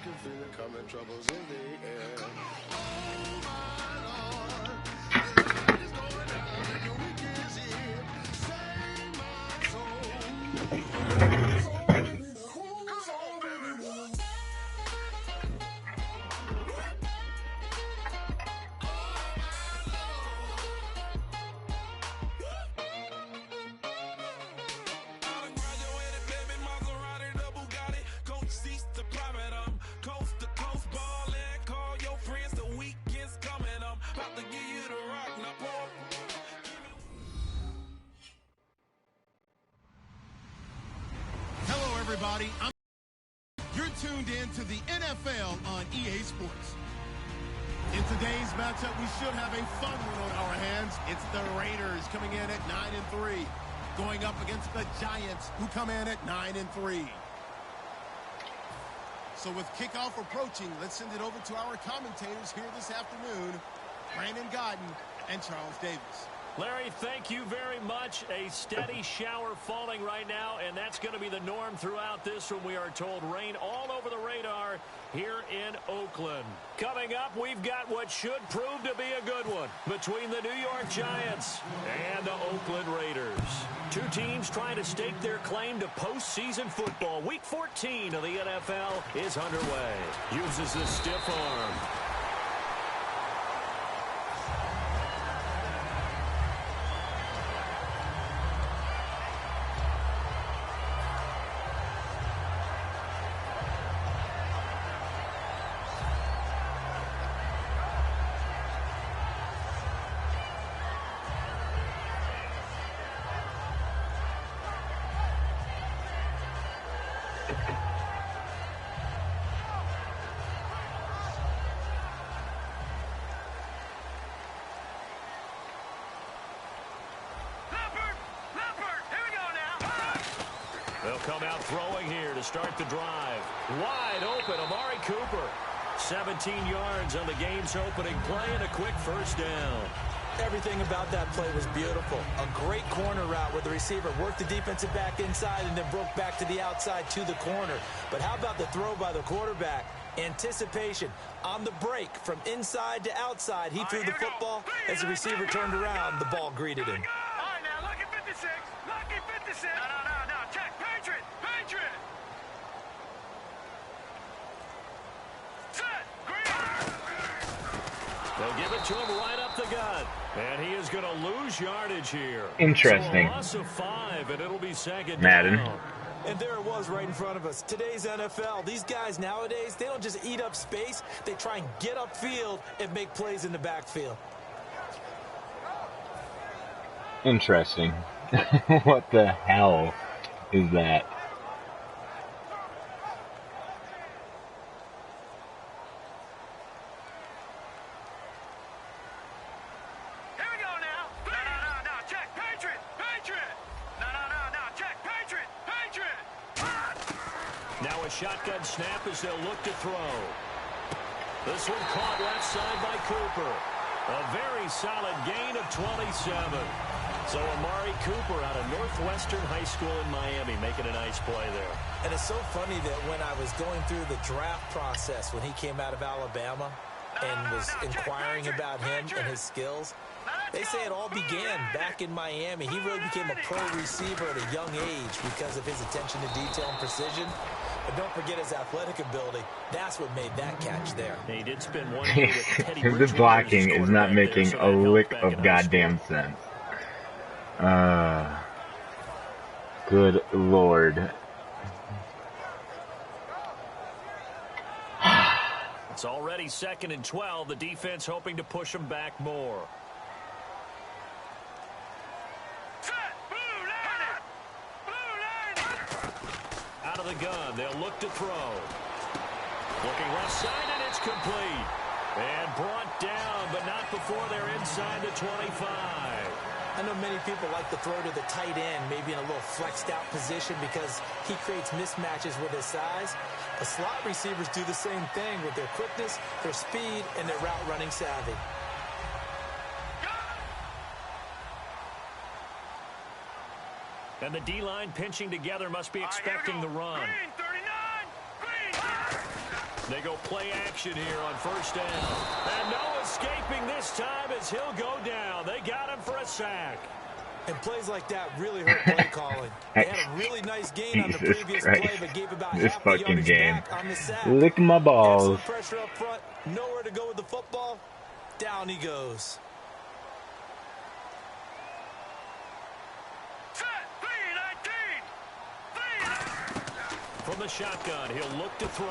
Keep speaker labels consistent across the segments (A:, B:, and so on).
A: can feel it coming, troubles in the air.
B: Everybody, you're tuned in to the NFL on EA Sports. In today's matchup, we should have a fun one on our hands. It's the Raiders coming in at 9-3, going up against the Giants, who come in at 9-3. So with kickoff approaching, let's send it over to our commentators here this afternoon, Brandon Godden and Charles Davis.
C: Larry, thank you very much. A steady shower falling right now, and that's going to be the norm throughout this one. We are told rain all over the radar here in Oakland. Coming up, we've got what should prove to be a good one between the New York Giants and the Oakland Raiders. Two teams trying to stake their claim to postseason football. Week 14 of the NFL is underway. Uses the stiff arm. They'll come out throwing here to start the drive. Wide open, Amari Cooper. 17 yards on the game's opening play and a quick first down.
D: Everything about that play was beautiful. A great corner route where the receiver worked the defensive back inside and then broke back to the outside to the corner. But how about the throw by the quarterback? Anticipation on the break from inside to outside. He threw the football. As the receiver turned around, the ball greeted him.
E: All right, now, lucky 56. Lucky 56. No. Check. Patriot. Set. Green.
C: They'll give it to him right up the gut. And he is going to lose yardage here.
F: Interesting.
C: So a loss of 5, and it'll be second
F: Madden.
C: down.
D: And there it was right in front of us. Today's NFL, these guys nowadays, they don't just eat up space. They try and get upfield and make plays in the backfield.
F: Interesting. What the hell is that?
E: Here we go now. No. Check. Patriot. No. Check. Patriot.
C: Now a shotgun snap as they'll look to throw. This one caught left side by Cooper. A very solid gain of 27. So Amari Cooper out of Northwestern High School in Miami making a nice play there.
D: And it's so funny that when I was going through the draft process when he came out of Alabama and was inquiring about him and his skills, they say it all began back in Miami. He really became a pro receiver at a young age because of his attention to detail and precision. But don't forget his athletic ability. That's what made that catch there.
C: He did spend one year with Teddy
F: The
C: Bridgewater
F: blocking
C: as
F: is not
C: quarterback
F: making
C: there, so
F: a
C: that helped
F: lick
C: back
F: of
C: in high
F: goddamn
C: school.
F: sense. Good Lord.
C: It's already 2nd and 12. The defense hoping to push them back more. Out of the gun, they'll look to throw. Looking left side, and it's complete. And brought down, but not before they're inside the 25.
D: I know many people like to throw to the tight end, maybe in a little flexed out position because he creates mismatches with his size. The slot receivers do the same thing with their quickness, their speed, and their route running savvy.
C: And the D-line pinching together must be expecting the run.
E: Green, 39. Green.
C: They go play action here on first down. And no escaping this time as he'll go down. They got him for a sack.
D: And plays like that really hurt play calling. They had a really nice gain on the previous play, but gave about half the yardage back on the sack.
F: Lick my balls.
D: Excellent pressure up front. Nowhere to go with the football. Down he goes.
C: From the shotgun, he'll look to throw.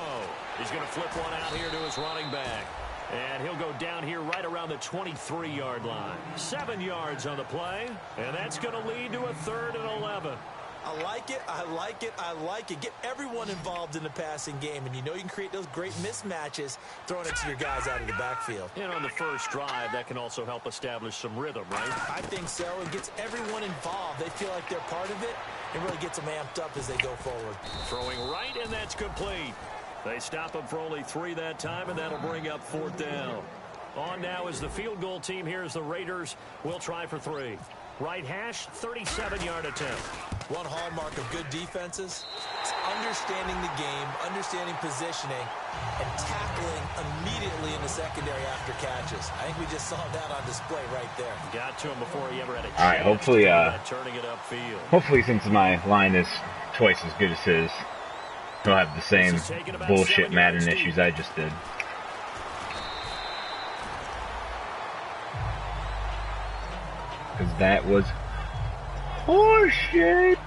C: He's going to flip one out here to his running back. And he'll go down here right around the 23-yard line. 7 yards on the play. And that's going to lead to a 3rd and 11.
D: I like it, I like it, I like it. Get everyone involved in the passing game, and you know you can create those great mismatches throwing it to your guys out of the backfield.
C: And on the first drive, that can also help establish some rhythm, right?
D: I think so. It gets everyone involved. They feel like they're part of it. It really gets them amped up as they go forward.
C: Throwing right, and that's complete. They stop him for only 3 that time, and that'll bring up 4th down. On now is the field goal team. Here's the Raiders. We'll try for 3. Right hash, 37-yard attempt.
D: One hallmark of good defenses is understanding the game, understanding positioning, and tackling immediately in the secondary after catches. I think we just saw that on display right there.
C: Got to him before he ever had a chance.
F: All right, hopefully,
C: turning it upfield.
F: Hopefully, since my line is twice as good as his, he'll have the same bullshit Madden issues I just did. Because that was horseshit.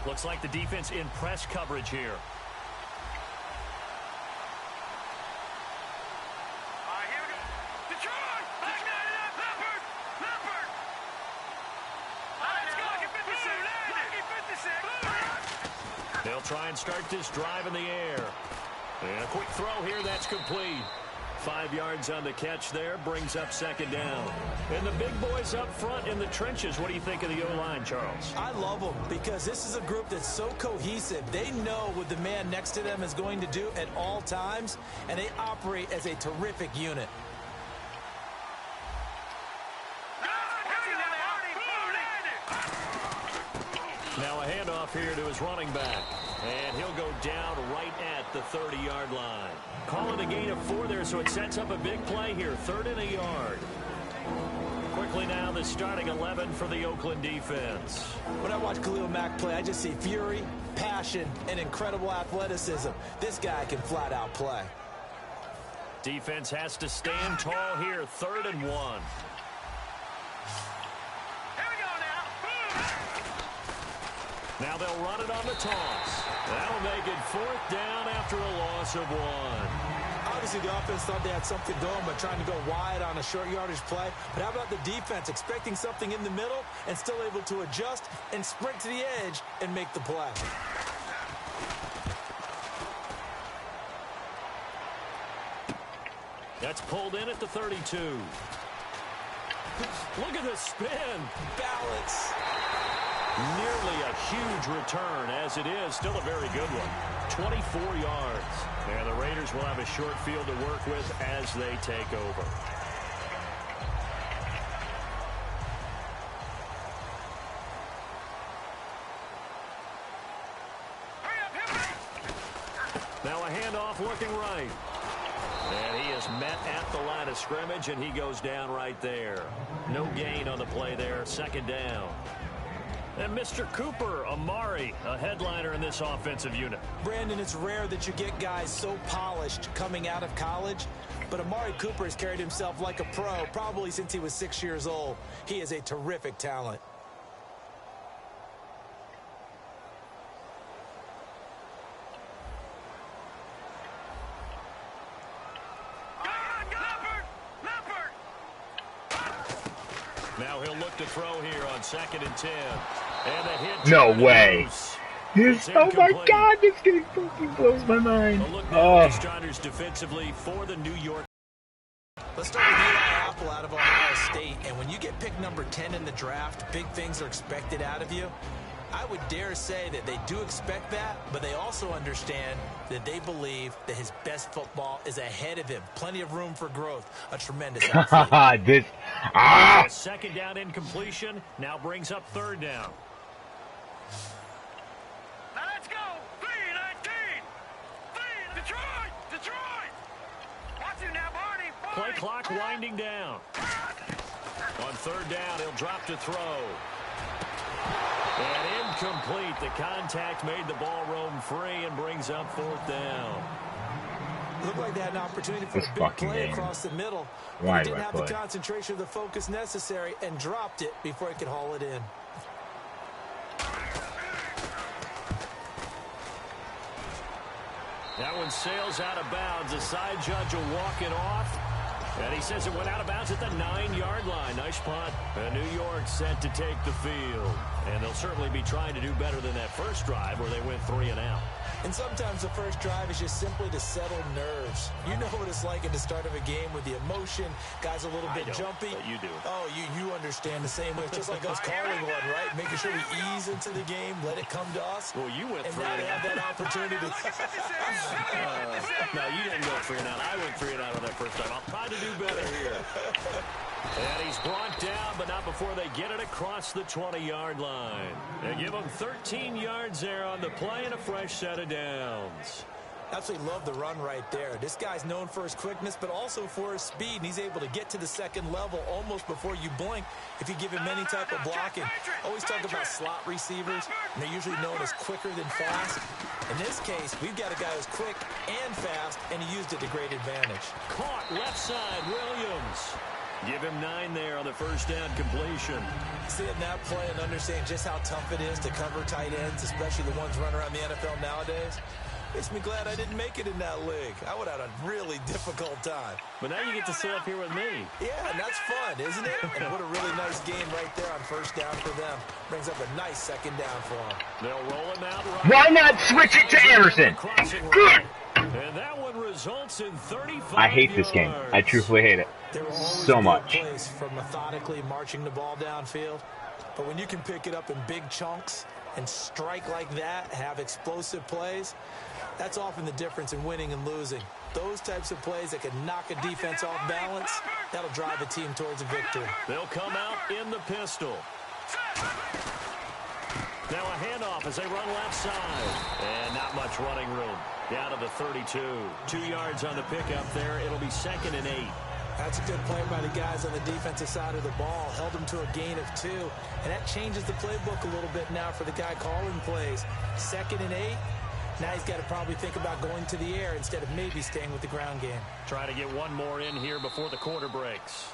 C: Looks like the defense in press coverage here. They'll try and start this drive in the air. And a quick throw here, that's complete. 5 yards on the catch there, brings up 2nd down. And the big boys up front in the trenches. What do you think of the O-line, Charles?
D: I love them because this is a group that's so cohesive. They know what the man next to them is going to do at all times, and they operate as a terrific unit.
C: Now a handoff here to his running back. And he'll go down right at the 30-yard line. Calling a gain of 4 there, so it sets up a big play here. 3rd and a yard. Quickly now, the starting 11 for the Oakland defense.
D: When I watch Khalil Mack play, I just see fury, passion, and incredible athleticism. This guy can flat out play.
C: Defense has to stand tall here. 3rd and 1. Now they'll run it on the toss. That'll make it 4th down after a loss of 1.
D: Obviously, the offense thought they had something going by trying to go wide on a short yardage play. But how about the defense expecting something in the middle and still able to adjust and sprint to the edge and make the play?
C: That's pulled in at the 32. Look at the spin.
D: Balance.
C: Nearly a huge return, as it is. Still a very good one. 24 yards. And the Raiders will have a short field to work with as they take over. Now a handoff looking right. And he is met at the line of scrimmage, and he goes down right there. No gain on the play there. 2nd down. And Mr. Cooper, Amari, a headliner in this offensive unit.
D: Brandon, it's rare that you get guys so polished coming out of college, but Amari Cooper has carried himself like a pro probably since he was 6 years old. He is a terrific talent.
C: Now he'll look to throw here on 2nd and 10. And the hit.
F: No way. Oh my God, this game fucking blows my mind.
C: A look now at the starters defensively for the New York.
D: Let's start with Eli Apple out of Ohio State. And when you get pick number 10 in the draft, big things are expected out of you. I would dare say that they do expect that, but they also understand that they believe that his best football is ahead of him. Plenty of room for growth. A tremendous athlete.
C: Second down incompletion now brings up third down.
E: Now let's go. 3-19. Detroit. Watch you now, Barney.
C: Play clock winding down. On third down, he'll drop to throw. And incomplete. The contact made the ball roam free and brings up fourth down.
D: Looked like they had an opportunity for a big play across the middle.
F: Why
D: didn't have the concentration or the focus necessary and dropped it before he could haul it in.
C: That one sails out of bounds. The side judge will walk it off. And he says it went out of bounds at the 9-yard line. Nice punt. And New York set to take the field. And they'll certainly be trying to do better than that first drive where they went 3 and out.
D: And sometimes the first drive is just simply to settle nerves. You know what it's like at the start of a game with the emotion. Guys a little bit jumpy.
C: But you do.
D: Oh, you understand the same way. It's just like us calling one, right? Making sure we ease into the game, let it come to us.
C: Well, you went 3
D: and now they have that opportunity to...
C: No, you didn't go 3 and out. I went 3 and out on that first time. I'll try to do better here. And he's brought down, but not before they get it across the 20-yard line. They give him 13 yards there on the play and a fresh set of downs.
D: Absolutely love the run right there. This guy's known for his quickness, but also for his speed. And he's able to get to the second level almost before you blink if you give him any type of blocking. Always talk about slot receivers, and they're usually known as quicker than fast. In this case, we've got a guy who's quick and fast, and he used it to great advantage.
C: Caught left side, Williams. Give him 9 there on the first down completion.
D: Seeing that play and understand just how tough it is to cover tight ends, especially the ones running around the NFL nowadays, makes me glad I didn't make it in that league. I would have had a really difficult time.
C: But now you get to sit up here with me.
D: Yeah, and that's fun, isn't it? And what a really nice game right there on first down for them. Brings up a nice second down for them.
C: They'll roll him out right.
F: Why not switch it to Anderson? Good.
C: And that one results in 35
F: I hate this game. I truthfully hate it so much.
D: Place for methodically marching the ball downfield. But when you can pick it up in big chunks and strike like that, have explosive plays, that's often the difference in winning and losing. Those types of plays that can knock a defense off balance, that'll drive a team towards a victory.
C: They'll come out in the pistol. Now a handoff as they run left side. And not much running room. Down to the 32. 2 yards on the pickup there. It'll be 2nd and 8.
D: That's a good play by the guys on the defensive side of the ball. Held them to a gain of 2. And that changes the playbook a little bit now for the guy calling plays. 2nd and 8. Now he's got to probably think about going to the air instead of maybe staying with the ground game.
C: Trying to get one more in here before the quarter breaks.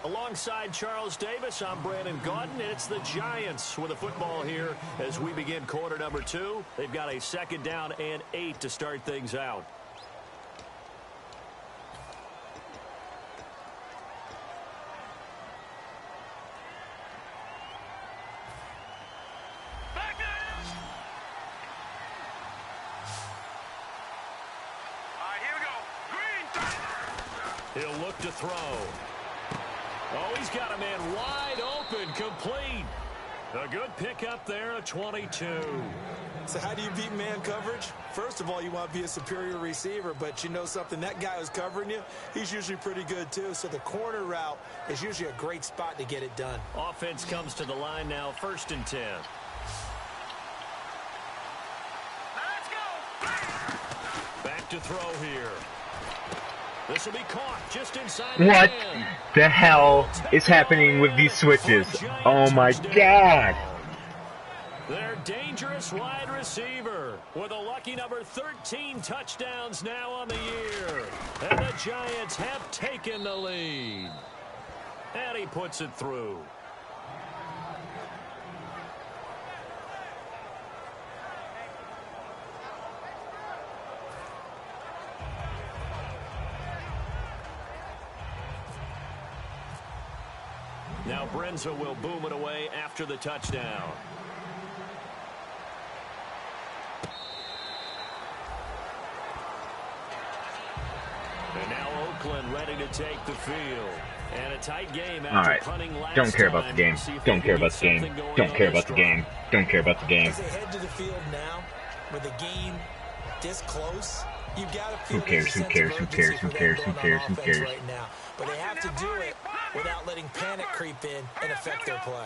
C: Alongside Charles Davis, I'm Brandon Gaudin, and it's the Giants with the football here as we begin quarter number 2. They've got a 2nd down and 8 to start things out. He'll look to throw. Oh, he's got a man wide open, complete. A good pickup there, a 22.
D: So how do you beat man coverage? First of all, you want to be a superior receiver, but you know something, that guy who's covering you, he's usually pretty good too. So the corner route is usually a great spot to get it done.
C: Offense comes to the line now, 1st and 10.
E: Let's go.
C: Back to throw here. This will be caught just inside
F: What the hell is happening with these switches? Oh my God.
C: Their dangerous wide receiver with a lucky number 13 touchdowns now on the year. And the Giants have taken the lead. And he puts it through. Now Brenza will boom it away after the touchdown. And now Oakland ready to take the field. And a tight game
F: All
C: after
F: right.
C: punting last
F: Don't care about the
C: time.
F: game.
C: See if
F: Don't
C: they
F: care
C: can
F: about
C: get
F: the game.
C: something going
F: Don't
C: on
F: care
C: this
F: about the game.
C: drive.
F: Don't care about the game.
D: As they head to the field now, with the game this close, you've got to feel
F: Who cares?
D: there's a
F: Who
D: sense
F: cares?
D: of
F: Who
D: urgency
F: cares?
D: for
F: Who
D: them
F: cares? Who
D: going on
F: cares? Who
D: offense
F: cares?
D: right now. But they have to do it without letting panic creep in and affect their play.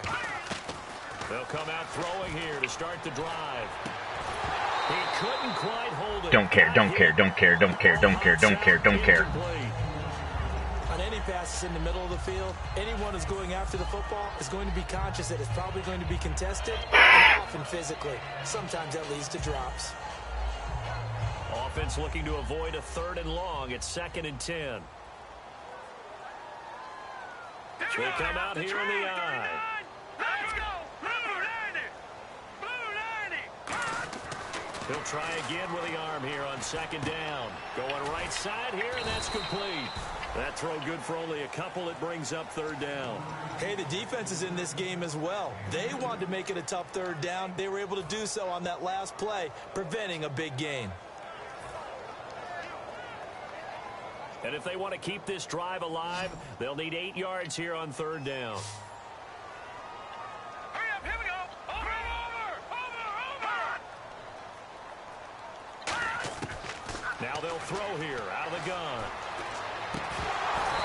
C: They'll come out throwing here to start the drive. He couldn't quite hold it.
F: Don't care. Don't care. Don't care. Don't care. Don't care. Don't care. Don't care.
D: On any passes in the middle of the field, anyone who's going after the football is going to be conscious that it's probably going to be contested and often physically. Sometimes that leads to drops.
C: Offense looking to avoid a 3rd and long. It's 2nd and 10. They come out here in the eye.
E: Let's go! Blue 90!
C: He'll try again with the arm here on 2nd down. Going right side here, and that's complete. That throw good for only a couple. It brings up 3rd down.
D: Hey, the defense is in this game as well. They wanted to make it a tough 3rd down. They were able to do so on that last play, preventing a big gain.
C: And if they want to keep this drive alive, they'll need 8 yards here on 3rd down.
E: Hurry up, here we go! Over!
C: Now they'll throw here out of the gun.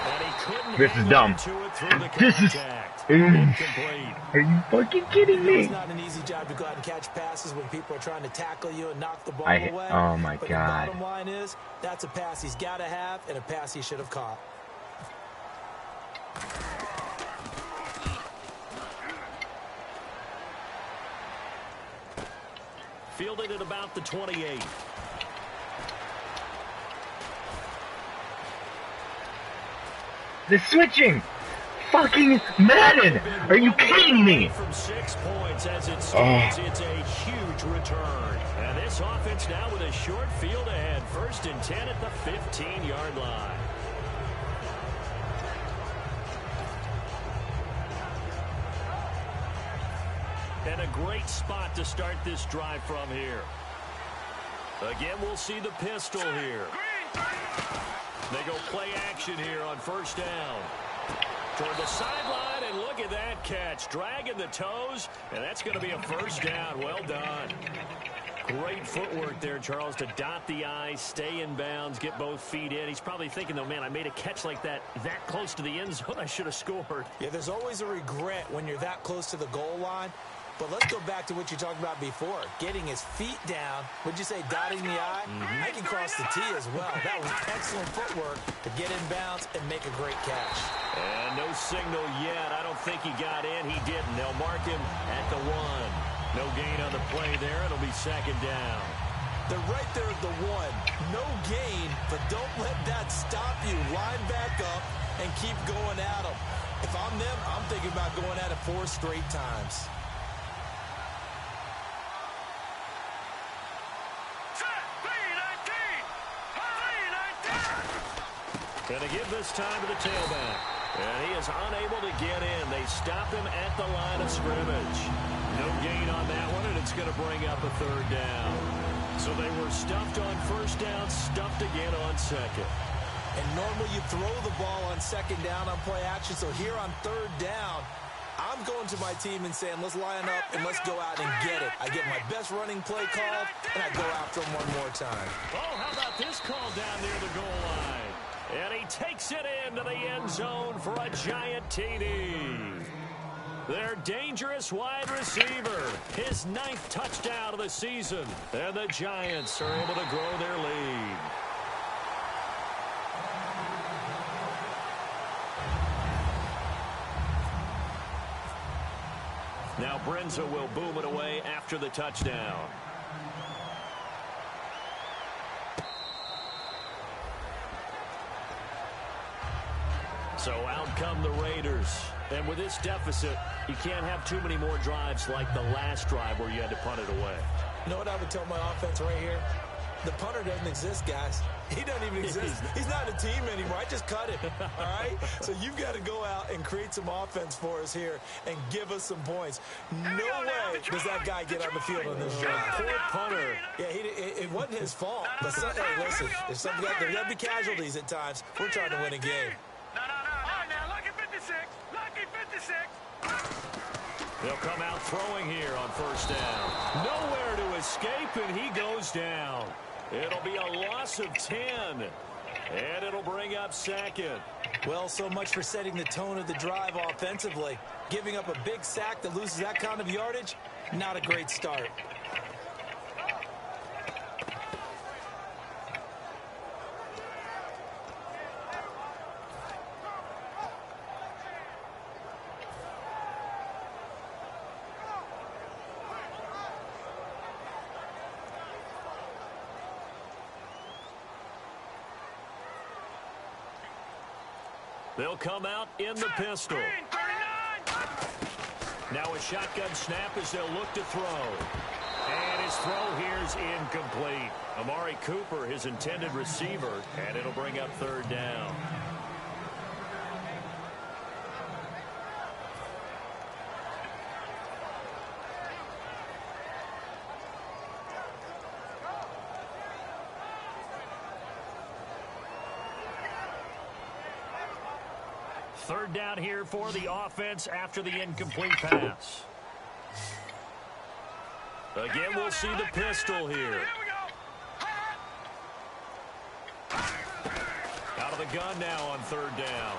C: And he couldn't
F: This is
C: hang
F: dumb.
C: on to it through the
F: This is-
C: contact. Incomplete.
F: Are you fucking kidding me?
D: It's not an easy job to go out and catch passes when people are trying to tackle you and knock the ball
F: I-
D: away.
F: oh my
D: but
F: God.
D: The bottom line is, that's a pass he's got to have and a pass he should have caught.
C: Fielded at about the 28.
F: The switching! Fucking Madden! Are you kidding me?
C: From 6 points as it stands, it's a huge return. And this offense now with a short field ahead. 1st and 10 at the 15-yard line. And a great spot to start this drive from here. Again, we'll see the pistol here. They go play action here on 1st down. Toward the sideline, and look at that catch. Dragging the toes, and that's going to be a 1st down. Well done. Great footwork there, Charles, to dot the I, stay in bounds, get both feet in. He's probably thinking, though, man, I made a catch like that close to the end zone. I should have scored.
D: Yeah, there's always a regret when you're that close to the goal line. But let's go back to what you talked about before. Getting his feet down. Would you say dotting the I? I can cross the T as well. That was excellent footwork to get in bounds and make a great catch.
C: And no signal yet. I don't think he got in. He didn't. They'll mark him at the 1. No gain on the play there. It'll be 2nd down.
D: They're right there at the 1. No gain, but don't let that stop you. Line back up and keep going at them. If I'm them, I'm thinking about going at it 4 straight times.
C: And they give this time to the tailback. And he is unable to get in. They stop him at the line of scrimmage. No gain on that one, and it's going to bring up a 3rd down. So they were stuffed on 1st down, stuffed again on 2nd.
D: And normally you throw the ball on 2nd down on play action. So here on 3rd down, I'm going to my team and saying, let's line up and let's go out and get it. I get my best running play called, and I go after him one more time.
C: Oh, how about this call down near the goal line? And he takes it into the end zone for a giant TD. Their dangerous wide receiver, his 9th touchdown of the season. And the Giants are able to grow their lead. Now Brenza will boom it away after the touchdown. So out come the Raiders. And with this deficit, you can't have too many more drives like the last drive where you had to punt it away.
D: You know what I would tell my offense right here? The punter doesn't exist, guys. He doesn't even exist. He's not a team anymore. I just cut him, all right? So you've got to go out and create some offense for us here and give us some points. No way does that guy get on the field on this drive.
C: Poor punter.
D: Yeah, it wasn't his fault. But hey, listen, there's got to be casualties at times. We're trying to win a game.
E: No. All right, now, look at
C: They'll come out throwing here on first down. Nowhere to escape, and he goes down. It'll be a loss of 10, and it'll bring up second.
D: Well, so much for setting the tone of the drive offensively. Giving up a big sack that loses that kind of yardage, not a great start.
C: They'll come out in the pistol. Now a shotgun snap as they'll look to throw. And his throw here is incomplete. Amari Cooper, his intended receiver, and it'll bring up third down. Third down here for the offense after the incomplete pass. Again, we'll see the pistol here. Out of the gun now on third down.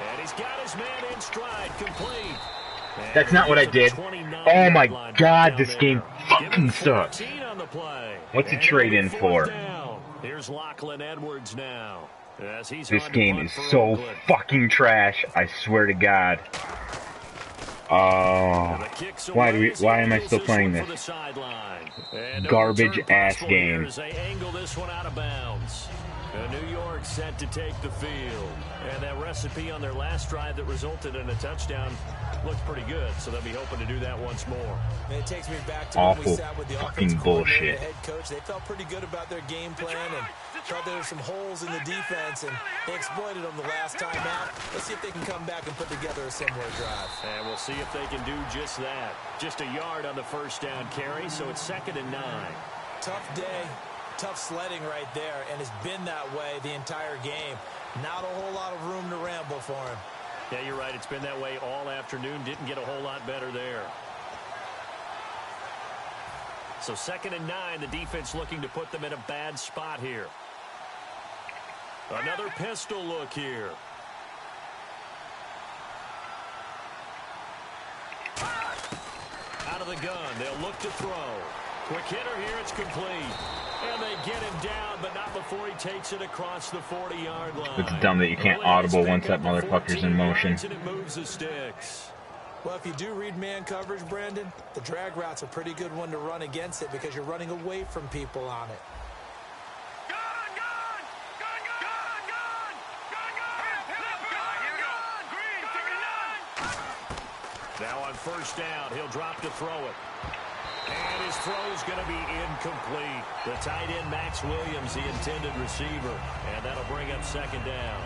C: And he's got his man in stride, complete. And
F: that's not what I did. Oh my God, this game fucking sucks. What's it trade in for?
C: Here's Lachlan Edwards now.
F: This game is so fucking trash, I swear to God. Why am I still playing this? Garbage ass game.
C: They angle this one out of bounds. New York set to take the field. And that recipe on their last drive that resulted in a touchdown looked pretty good, so they'll be hoping to do that once more.
D: And it takes me back to
F: awful
D: when we sat with the
F: fucking
D: offensive
F: bullshit.
D: The head coach. They felt pretty good about their game plan and thought there were some holes in the defense, and they exploited them the last time out. Let's see if they can come back and put together a similar drive.
C: And we'll see if they can do just that. Just a yard on the first down carry, so it's 2nd and 9.
D: Tough day. Tough sledding right there, and it's been that way the entire game. Not a whole lot of room to ramble for him.
C: Yeah, you're right. It's been that way all afternoon. Didn't get a whole lot better there. So 2nd and 9, the defense looking to put them in a bad spot here. Another pistol look here. Out of the gun, they'll look to throw. Quick hitter here, it's complete. And they get him down, but not before he takes it across the 40-yard line.
F: It's dumb that you can't audible once that motherfucker's in motion.
C: And it moves the sticks.
D: Well, if you do read man coverage, Brandon, the drag route's a pretty good one to run against it because you're running away from people on it.
C: Now on first down, he'll drop to throw it. And his throw is going to be incomplete. The tight end, Max Williams, the intended receiver. And that'll bring up 2nd down.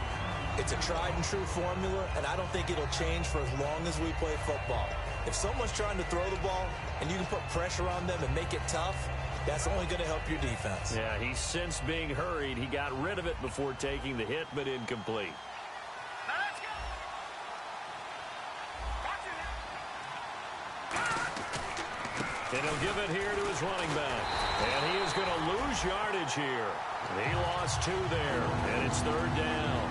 D: It's a tried-and-true formula, and I don't think it'll change for as long as we play football. If someone's trying to throw the ball and you can put pressure on them and make it tough, that's only going to help your defense.
C: Yeah, he's since being hurried. He got rid of it before taking the hit, but incomplete. And he'll give it here to his running back. And he is going to lose yardage here. He lost 2 there, and it's 3rd down.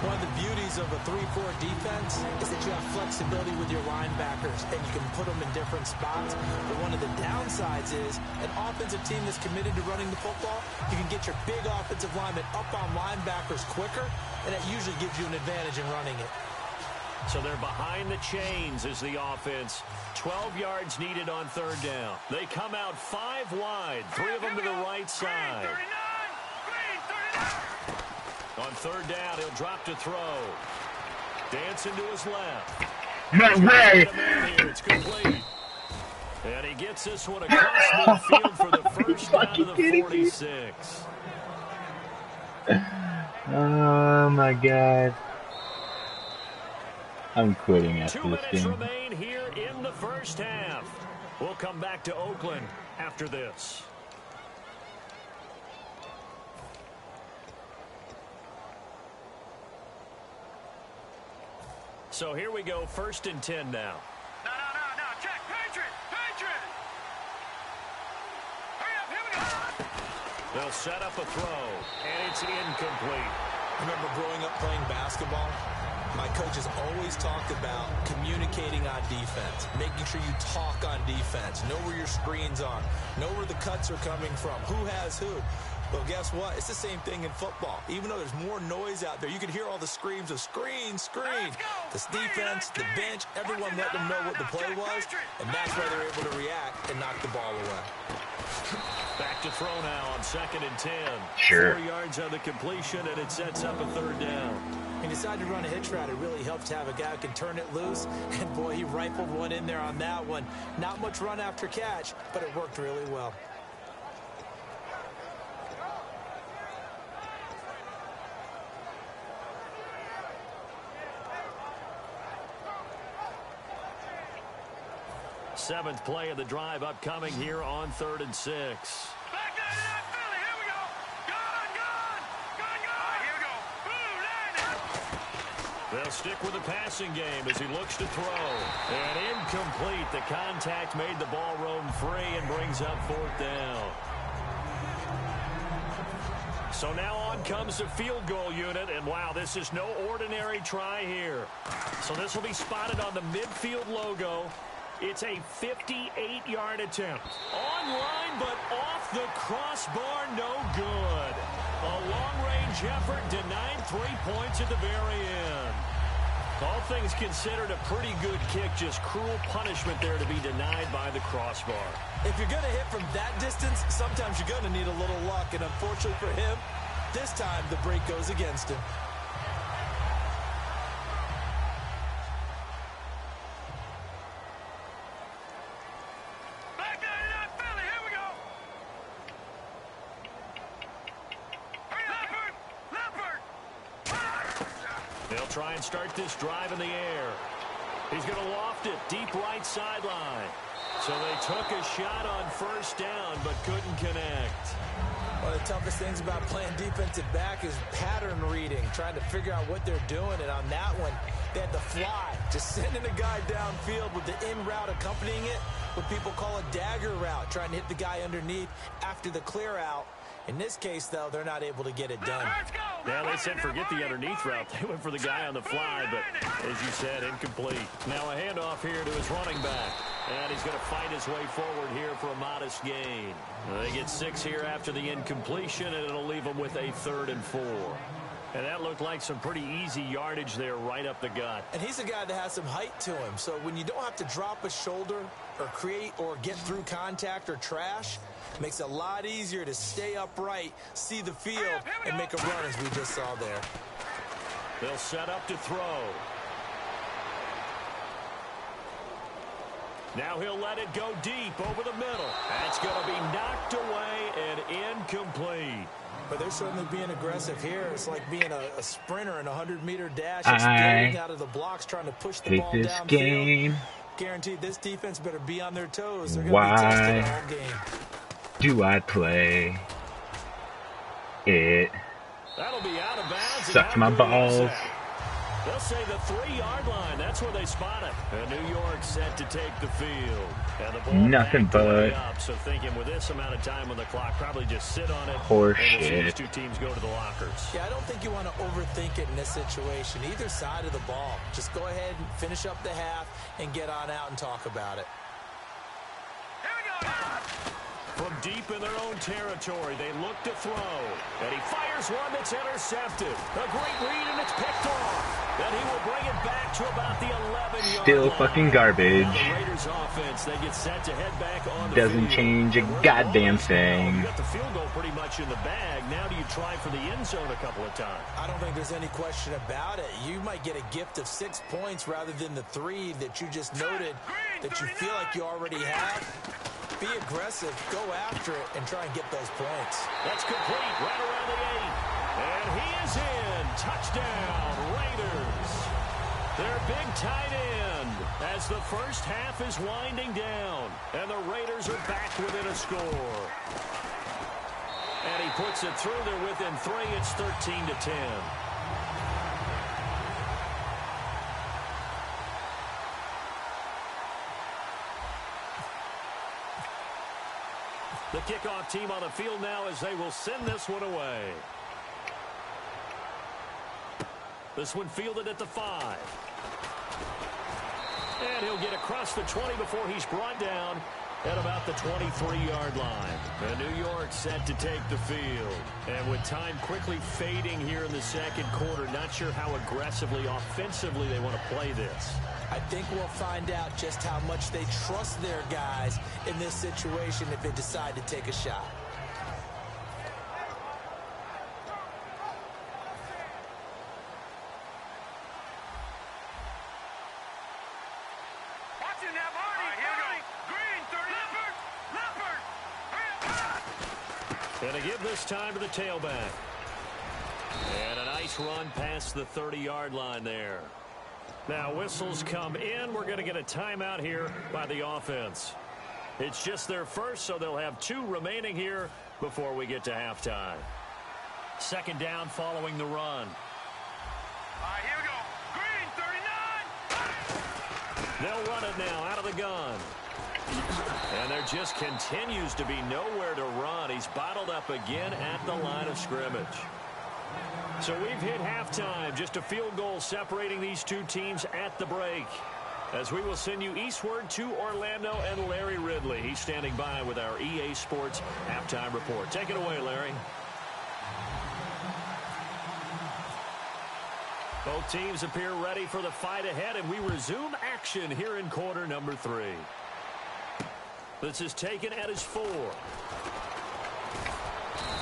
D: One of the beauties of a 3-4 defense is that you have flexibility with your linebackers, and you can put them in different spots. But one of the downsides is an offensive team that's committed to running the football, you can get your big offensive linemen up on linebackers quicker, and that usually gives you an advantage in running it.
C: So they're behind the chains as the offense. 12 yards needed on 3rd down. They come out 5 wide, 3 of them to the right side. On 3rd down, he'll drop to throw. Dancing to his left.
F: No way!
C: It's complete. And he gets this one across midfield for the first down of the 46.
F: Oh my God. I'm quitting after
C: 2
F: this
C: minutes
F: game.
C: remain here in the first half. We'll come back to Oakland after this. So here we go, 1st and 10 now. They'll set up a throw, and it's incomplete.
D: I remember growing up playing basketball, my coaches always talked about communicating on defense, making sure you talk on defense, know where your screens are, know where the cuts are coming from, who has who. Well, guess what? It's the same thing in football. Even though there's more noise out there, you can hear all the screams of screen, screen. The defense, the bench, everyone let them know what the play was, and that's why they're able to react and knock the ball away.
C: Back to throw now on 2nd and 10.
F: Sure.
C: 4 yards on the completion, and it sets up a 3rd down.
D: He decided to run a hitch route. It really helps to have a guy who can turn it loose. And, boy, he rifled one in there on that one. Not much run after catch, but it worked really well.
C: Seventh play of the drive upcoming here on 3rd and 6.
E: Back down to that Philly. Here we go. Gone. Here we go. Boom,
C: They'll stick with the passing game as he looks to throw. And incomplete. The contact made the ball roam free and brings up 4th down. So now on comes the field goal unit, and wow, this is no ordinary try here. So this will be spotted on the midfield logo. It's a 58-yard attempt. Online, but off the crossbar, no good. A long-range effort denied 3 points at the very end. All things considered, a pretty good kick, just cruel punishment there to be denied by the crossbar.
D: If you're going to hit from that distance, sometimes you're going to need a little luck, and unfortunately for him, this time the break goes against him.
C: Try and start this drive in the air. He's going to loft it deep right sideline. So they took a shot on 1st down but couldn't connect.
D: One of the toughest things about playing defensive back is pattern reading, trying to figure out what they're doing. And on that one, they had the fly, just sending a guy downfield with the in route accompanying it, what people call a dagger route, trying to hit the guy underneath after the clear out. In this case, though, they're not able to get it done.
C: Yeah, they said forget the underneath route. They went for the guy on the fly, but as you said, incomplete. Now a handoff here to his running back. And he's going to fight his way forward here for a modest gain. They get 6 here after the incompletion, and it'll leave them with a 3rd and 4. And that looked like some pretty easy yardage there right up the gut.
D: And he's a guy that has some height to him. So when you don't have to drop a shoulder or create or get through contact or trash, it makes it a lot easier to stay upright, see the field, and make a run as we just saw there.
C: They'll set up to throw. Now he'll let it go deep over the middle. That's going to be knocked away and incomplete.
D: But they're certainly being aggressive here. It's like being a sprinter in a 100-meter dash. It's getting out of the blocks, trying to push the ball downfield.
F: Game.
D: Guaranteed this defense better be on their toes. They're going to be tested all game.
F: Do I play it?
C: That'll be out of bounds.
F: Sucks my balls.
C: They'll say the 3-yard line. That's where they spot it. And New York set to take the field. And the ball
F: nothing but
C: up. So thinking with this amount of time on the clock, probably just sit on it.
F: Horse
C: and we'll see
F: shit.
C: these 2 teams go to the lockers.
D: Yeah, I don't think you want to overthink it in this situation. Either side of the ball. Just go ahead and finish up the half and get on out and talk about it.
E: Here we go.
C: From deep in their own territory, they look to throw. And he fires one that's intercepted. A great read, and it's picked off. And he will bring it back to about the 11-yard line.
F: Still fucking garbage.
C: The Raiders offense, they get set to head back on the
F: Doesn't
C: field.
F: change a goddamn thing.
C: You got the field goal pretty much in the bag. Now do you try for the end zone a couple of times?
D: I don't think there's any question about it. You might get a gift of 6 points rather than the 3 that you just noted that you feel like you already have. Be aggressive, go after it, and try and get those points.
C: That's complete, right around the 8. And he is in. Touchdown, Raiders. Their big tight end as the first half is winding down. And the Raiders are back within a score. And he puts it through. They're within 3. It's 13-10. The The kickoff team on the field now as they will send this one away. This one fielded at the 5. And he'll get across the 20 before he's brought down at about the 23-yard line. And New York set to take the field. And with time quickly fading here in the second quarter, not sure how aggressively, offensively they want to play this.
D: I think we'll find out just how much they trust their guys in this situation if they decide to take a shot.
C: Going to give this time to the tailback. And a nice run past the 30-yard line there. Now whistles come in. We're going to get a timeout here by the offense. It's just their first, so they'll have 2 remaining here before we get to halftime. Second down following the run.
E: Here we go. Green, 39.
C: They'll run it now out of the gun. And there just continues to be nowhere to run. He's bottled up again at the line of scrimmage. So we've hit halftime. Just a field goal separating these 2 teams at the break. As we will send you eastward to Orlando and Larry Ridley. He's standing by with our EA Sports halftime report. Take it away, Larry. Both teams appear ready for the fight ahead, and we resume action here in quarter number 3. This is taken at his 4.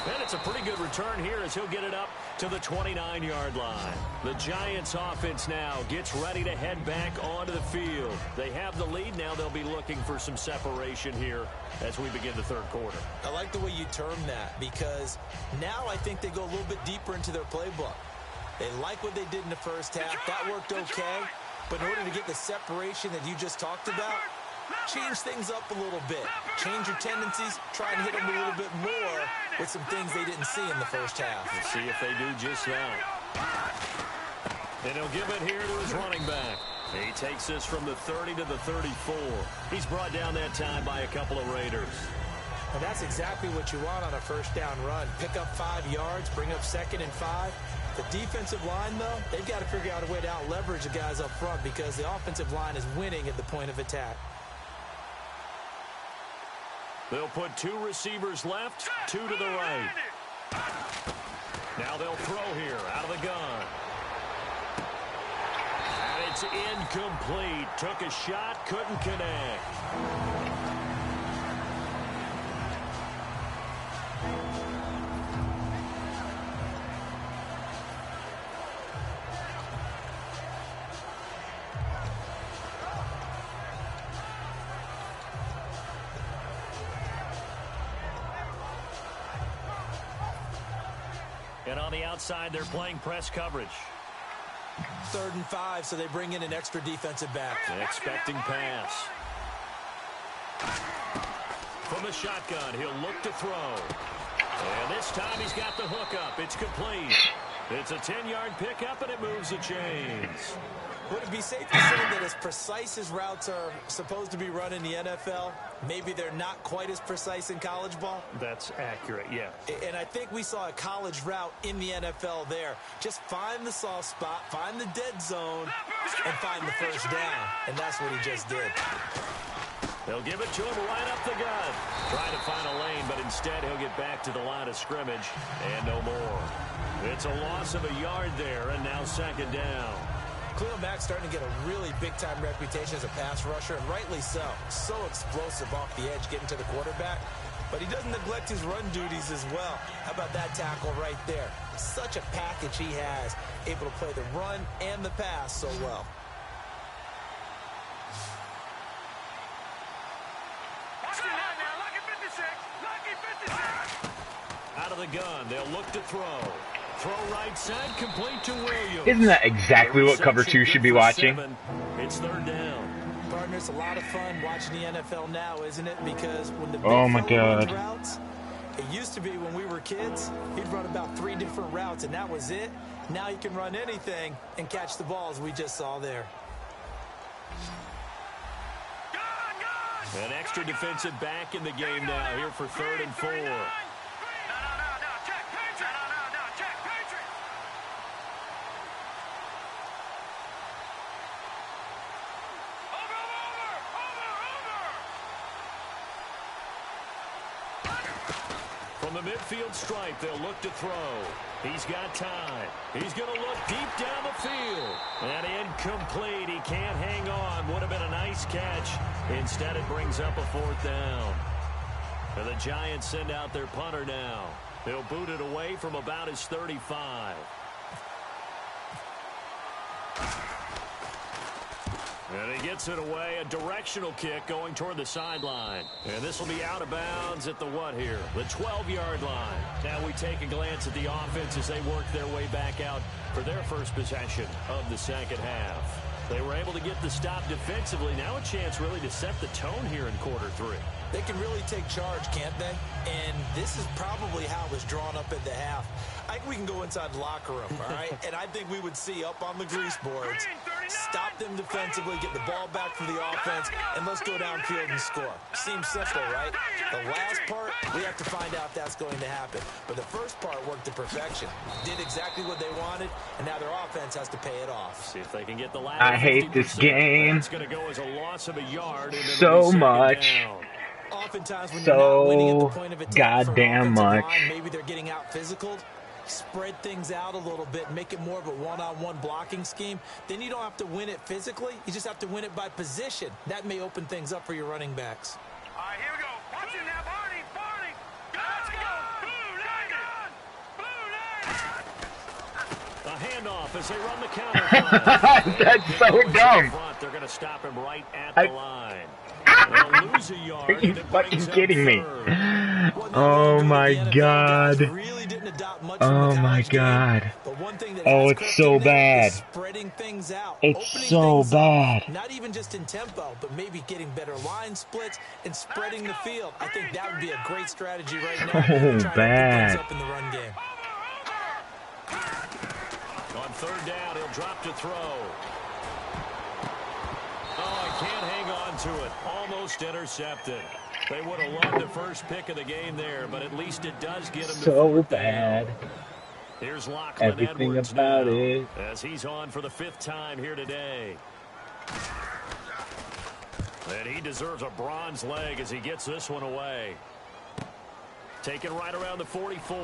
C: And it's a pretty good return here as he'll get it up to the 29-yard line. The Giants offense now gets ready to head back onto the field. They have the lead. Now they'll be looking for some separation here as we begin the third quarter.
D: I like the way you term that because now I think they go a little bit deeper into their playbook. They like what they did in the first half. That worked okay. But in order to get the separation that you just talked about, change things up a little bit. Change your tendencies. Try and hit them a little bit more with some things they didn't see in the first half.
C: We'll see if they do just that. And he'll give it here to his running back. He takes this from the 30 to the 34. He's brought down that time by a couple of Raiders.
D: And that's exactly what you want on a first down run. Pick up 5 yards, bring up 2nd and 5. The defensive line, though, they've got to figure out a way to out-leverage the guys up front because the offensive line is winning at the point of attack.
C: They'll put 2 receivers left, 2 to the right. Now they'll throw here out of the gun. And it's incomplete. Took a shot, couldn't connect. And on the outside, they're playing press coverage.
D: 3rd and 5, so they bring in an extra defensive back.
C: Expecting pass. From the shotgun, he'll look to throw. And this time he's got the hook up. It's complete. It's a 10-yard pickup, and it moves the chains.
D: Would it be safe to say that as precise as routes are supposed to be run in the NFL, maybe they're not quite as precise in college ball?
C: That's accurate, yeah.
D: And I think we saw a college route in the NFL there. Just find the soft spot, find the dead zone, and find the first down. And that's what he just did.
C: They'll give it to him right up the gut. Trying to find a lane, but instead he'll get back to the line of scrimmage and no more. It's a loss of a yard there, and now 2nd down.
D: Khalil Mack's starting to get a really big-time reputation as a pass rusher, and rightly so. So explosive off the edge getting to the quarterback. But he doesn't neglect his run duties as well. How about that tackle right there? Such a package he has, able to play the run and the pass so well.
C: Out of the gun, they'll look to throw. Throw right side, complete to Williams.
F: Isn't that exactly what cover 2 should be watching?
C: It's 3rd down.
D: Partner, it's a lot of fun watching the NFL now, isn't it? Because when the
F: oh my God,
D: routes, it used to be when we were kids, he'd run about 3 different routes, and that was it. Now you can run anything and catch the balls we just saw there.
C: An extra defensive back in the game now here for 3rd and 4. From the midfield stripe, they'll look to throw. He's got time. He's going to look deep down the field. And incomplete. He can't hang on. Would have been a nice catch. Instead, it brings up a 4th down. And the Giants send out their punter now. They'll boot it away from about his 35. And he gets it away, a directional kick going toward the sideline. And this will be out of bounds at the what here? The 12-yard line. Now we take a glance at the offense as they work their way back out for their first possession of the second half. They were able to get the stop defensively. Now a chance really to set the tone here in quarter 3.
D: They can really take charge, can't they? And this is probably how it was drawn up at the half. I think we can go inside the locker room, all right? And I think we would see up on the grease boards, stop them defensively, get the ball back for the offense, and let's go downfield and score. Seems simple, right? The last part, we have to find out if that's going to happen. But the first part worked to perfection. Did exactly what they wanted, and now their offense has to pay it off.
C: See if they can get the last.
F: I hate this game
C: It's going to go as a loss of a yard.
F: so much.
C: Down.
D: Oftentimes when you're not winning at the point of attack
F: goddamn much.
D: Line, maybe they're getting out physical. Spread things out a little bit, make it more of a one-on-one blocking scheme. Then you don't have to win it physically. You just have to win it by position. That may open things up for your running backs.
E: All right, here we go. Watch it now, Barney. Let's go. Blue line.
C: A handoff as they run the counter.
F: That's so dumb.
C: They're going to stop him right at the line. They'll lose a yard.
F: Are you fucking kidding me? Oh my god. Oh my god. Oh, it's so bad. It's so bad.
D: Not even just in tempo, but maybe getting better line splits and spreading the field. I think that would be a great strategy right now.
F: So bad.
D: Up in the run game.
C: On 3rd down, he'll drop to throw. Oh, he can't hang on to it. Almost intercepted. They would have loved the first pick of the game there, but at least it does get him
F: so bad.
C: Here's Lachlan
F: Everything
C: Edwards
F: about
C: now,
F: it.
C: as he's on for the 5th time here today. And he deserves a bronze leg as he gets this one away. Taken right around the 44.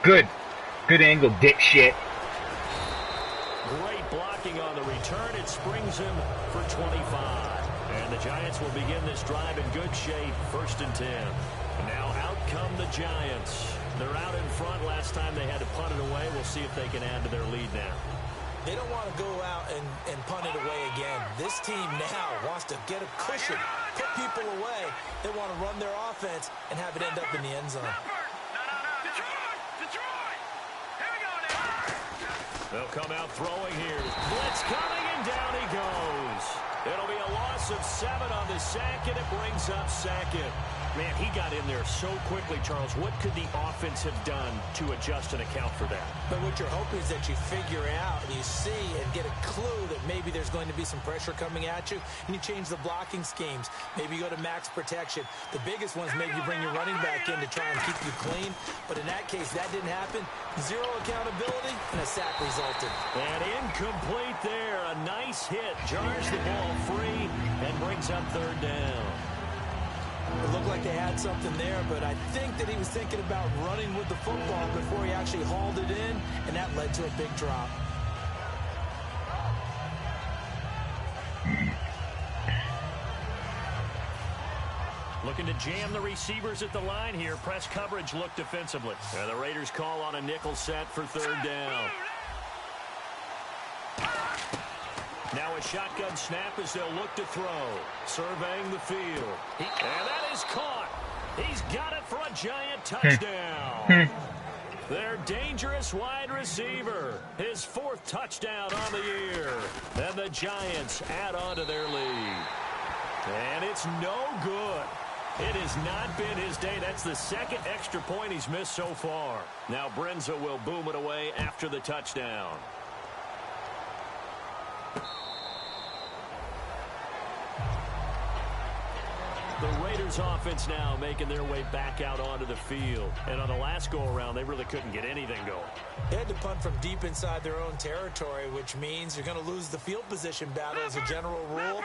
F: Good angle, dipshit.
C: Great blocking on the return. It springs him for 25. And the Giants will begin this drive in good shape. 1st and 10. Now out come the Giants. They're out in front. Last time they had to punt it away. We'll see if they can add to their lead now.
D: They don't want to go out and punt it away again. This team now wants to get a cushion, put people away. They want to run their offense and have it end up in the end zone.
C: They'll come out throwing here. Blitz coming, and down he goes. It'll be a loss of 7 on the sack, and it brings up 2nd. Man, he got in there so quickly, Charles. What could the offense have done to adjust and account for that?
D: But what you're hoping is that you figure out and you see and get a clue that maybe there's going to be some pressure coming at you, and you change the blocking schemes. Maybe you go to max protection. The biggest one is maybe you bring your running back in to try and keep you clean. But in that case, that didn't happen. 0 accountability, and a sack resulted.
C: And incomplete there. A nice hit. Jars the ball free and brings up 3rd down.
D: It looked like they had something there, but I think that he was thinking about running with the football before he actually hauled it in, and that led to a big drop.
C: Looking to jam the receivers at the line here. Press coverage look defensively. And the Raiders call on a nickel set for 3rd down. Now a shotgun snap as they'll look to throw. Surveying the field. And that is caught. He's got it for a Giant touchdown. Their dangerous wide receiver. His 4th touchdown on the year. And the Giants add on to their lead. And it's no good. It has not been his day. That's the 2nd extra point he's missed so far. Now Brenza will boom it away after the touchdown. The Raiders offense now making their way back out onto the field. And on the last go-around, they really couldn't get anything going.
D: They had to punt from deep inside their own territory, which means you're going to lose the field position battle as a general rule.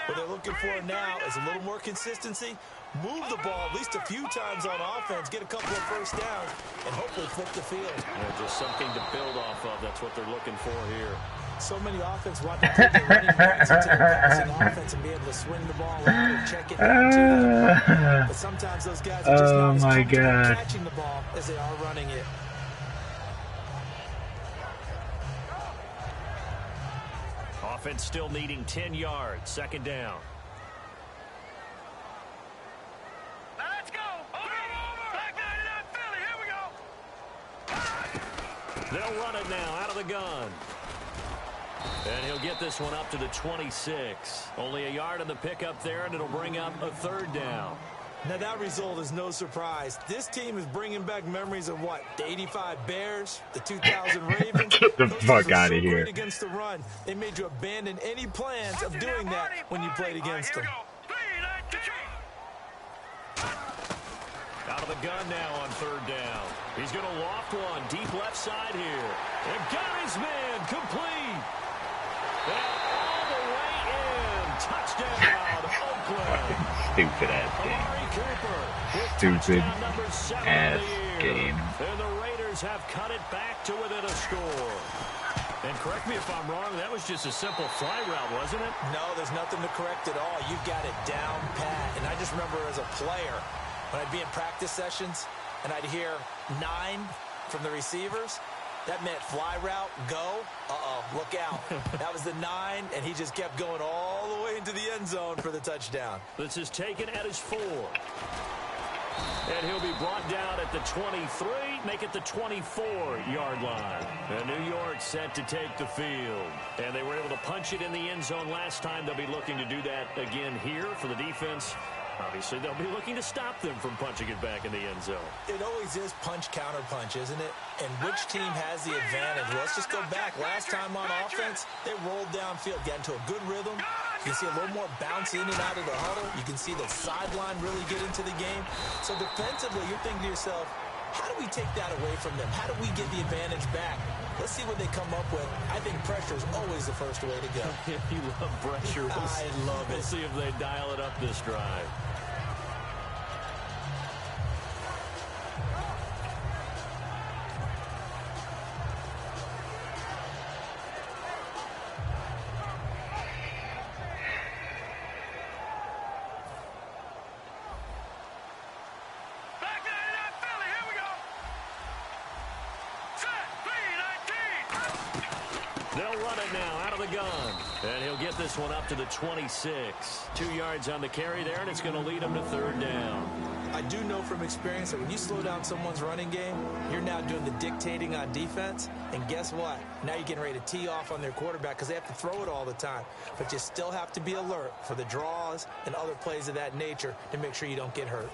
D: What they're looking for now is a little more consistency, move the ball at least a few times on offense, get a couple of first downs, and hopefully flip the field.
C: Just something to build off of. That's what they're looking for here.
D: So many offense want to take their running backs into their passing offense and be able to swing the ball out or check it down to them. But sometimes those guys are just not as comfortable catching the ball as they are running it.
C: Offense still needing 10 yards. Second down.
E: Let's go. Over. Back 99 Philly. Here we go.
C: They'll run it now out of the gun. And he'll get this one up to the 26. Only a yard on the pickup there, and it'll bring up a third down.
D: Now, that result is no surprise. This team is bringing back memories of what? The 85 Bears, the 2000 Ravens.
F: Get the fuck out of here.
D: Great against the run. They made you abandon any plans of doing that when you played against them.
C: Out of the gun now on third down. He's going to loft one deep left side here. And got his man complete. And all the way in. Touchdown, Oakland.
F: Stupid ass game. Stupid ass game.
C: And the Raiders have cut it back to within a score. And correct me if I'm wrong, that was just a simple fly route, wasn't it?
D: No, there's nothing to correct at all. You've got it down pat. And I just remember as a player, when I'd be in practice sessions and I'd hear 9 from the receivers, that meant fly route, go, look out. That was the 9, and he just kept going all the way into the end zone for the touchdown.
C: This is taken at his 4. And he'll be brought down at the 23, make it the 24-yard line. And New York set to take the field. And they were able to punch it in the end zone last time. They'll be looking to do that again here for the defense. Obviously, they'll be looking to stop them from punching it back in the end zone.
D: It always is punch-counter-punch, isn't it? And which team has the advantage? Well, let's just go back. Last time on offense, they rolled downfield, got into a good rhythm. You can see a little more bounce in and out of the huddle. You can see the sideline really get into the game. So defensively, you're thinking to yourself, how do we take that away from them? How do we get the advantage back? Let's see what they come up with. I think pressure is always the first way to go.
C: You love pressure.
D: I love it.
C: We'll see if they dial it up this drive. They'll run it now out of the gun. And he'll get this one up to the 26. 2 yards on the carry there, and it's going to lead him to third down.
D: I do know from experience that when you slow down someone's running game, you're now doing the dictating on defense. And guess what? Now you're getting ready to tee off on their quarterback because they have to throw it all the time. But you still have to be alert for the draws and other plays of that nature to make sure you don't get hurt.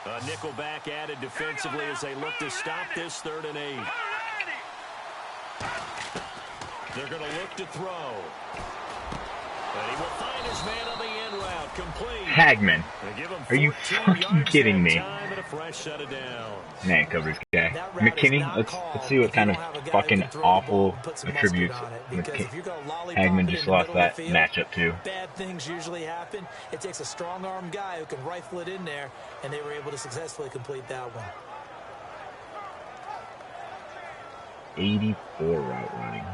C: A nickel back added defensively as they look to stop this 3rd and 8. They're going to look to throw. And he will find his man on the end route. Complete.
F: Hagman. Are you fucking kidding me?
C: And a fresh set of down.
F: Man coverage guy. McKinney, let's see what kind of fucking awful attributes Hagman just lost that matchup to.
D: Bad things usually happen. It takes a strong arm guy who can rifle it in there, and they were able to successfully complete that one.
F: 84 route running.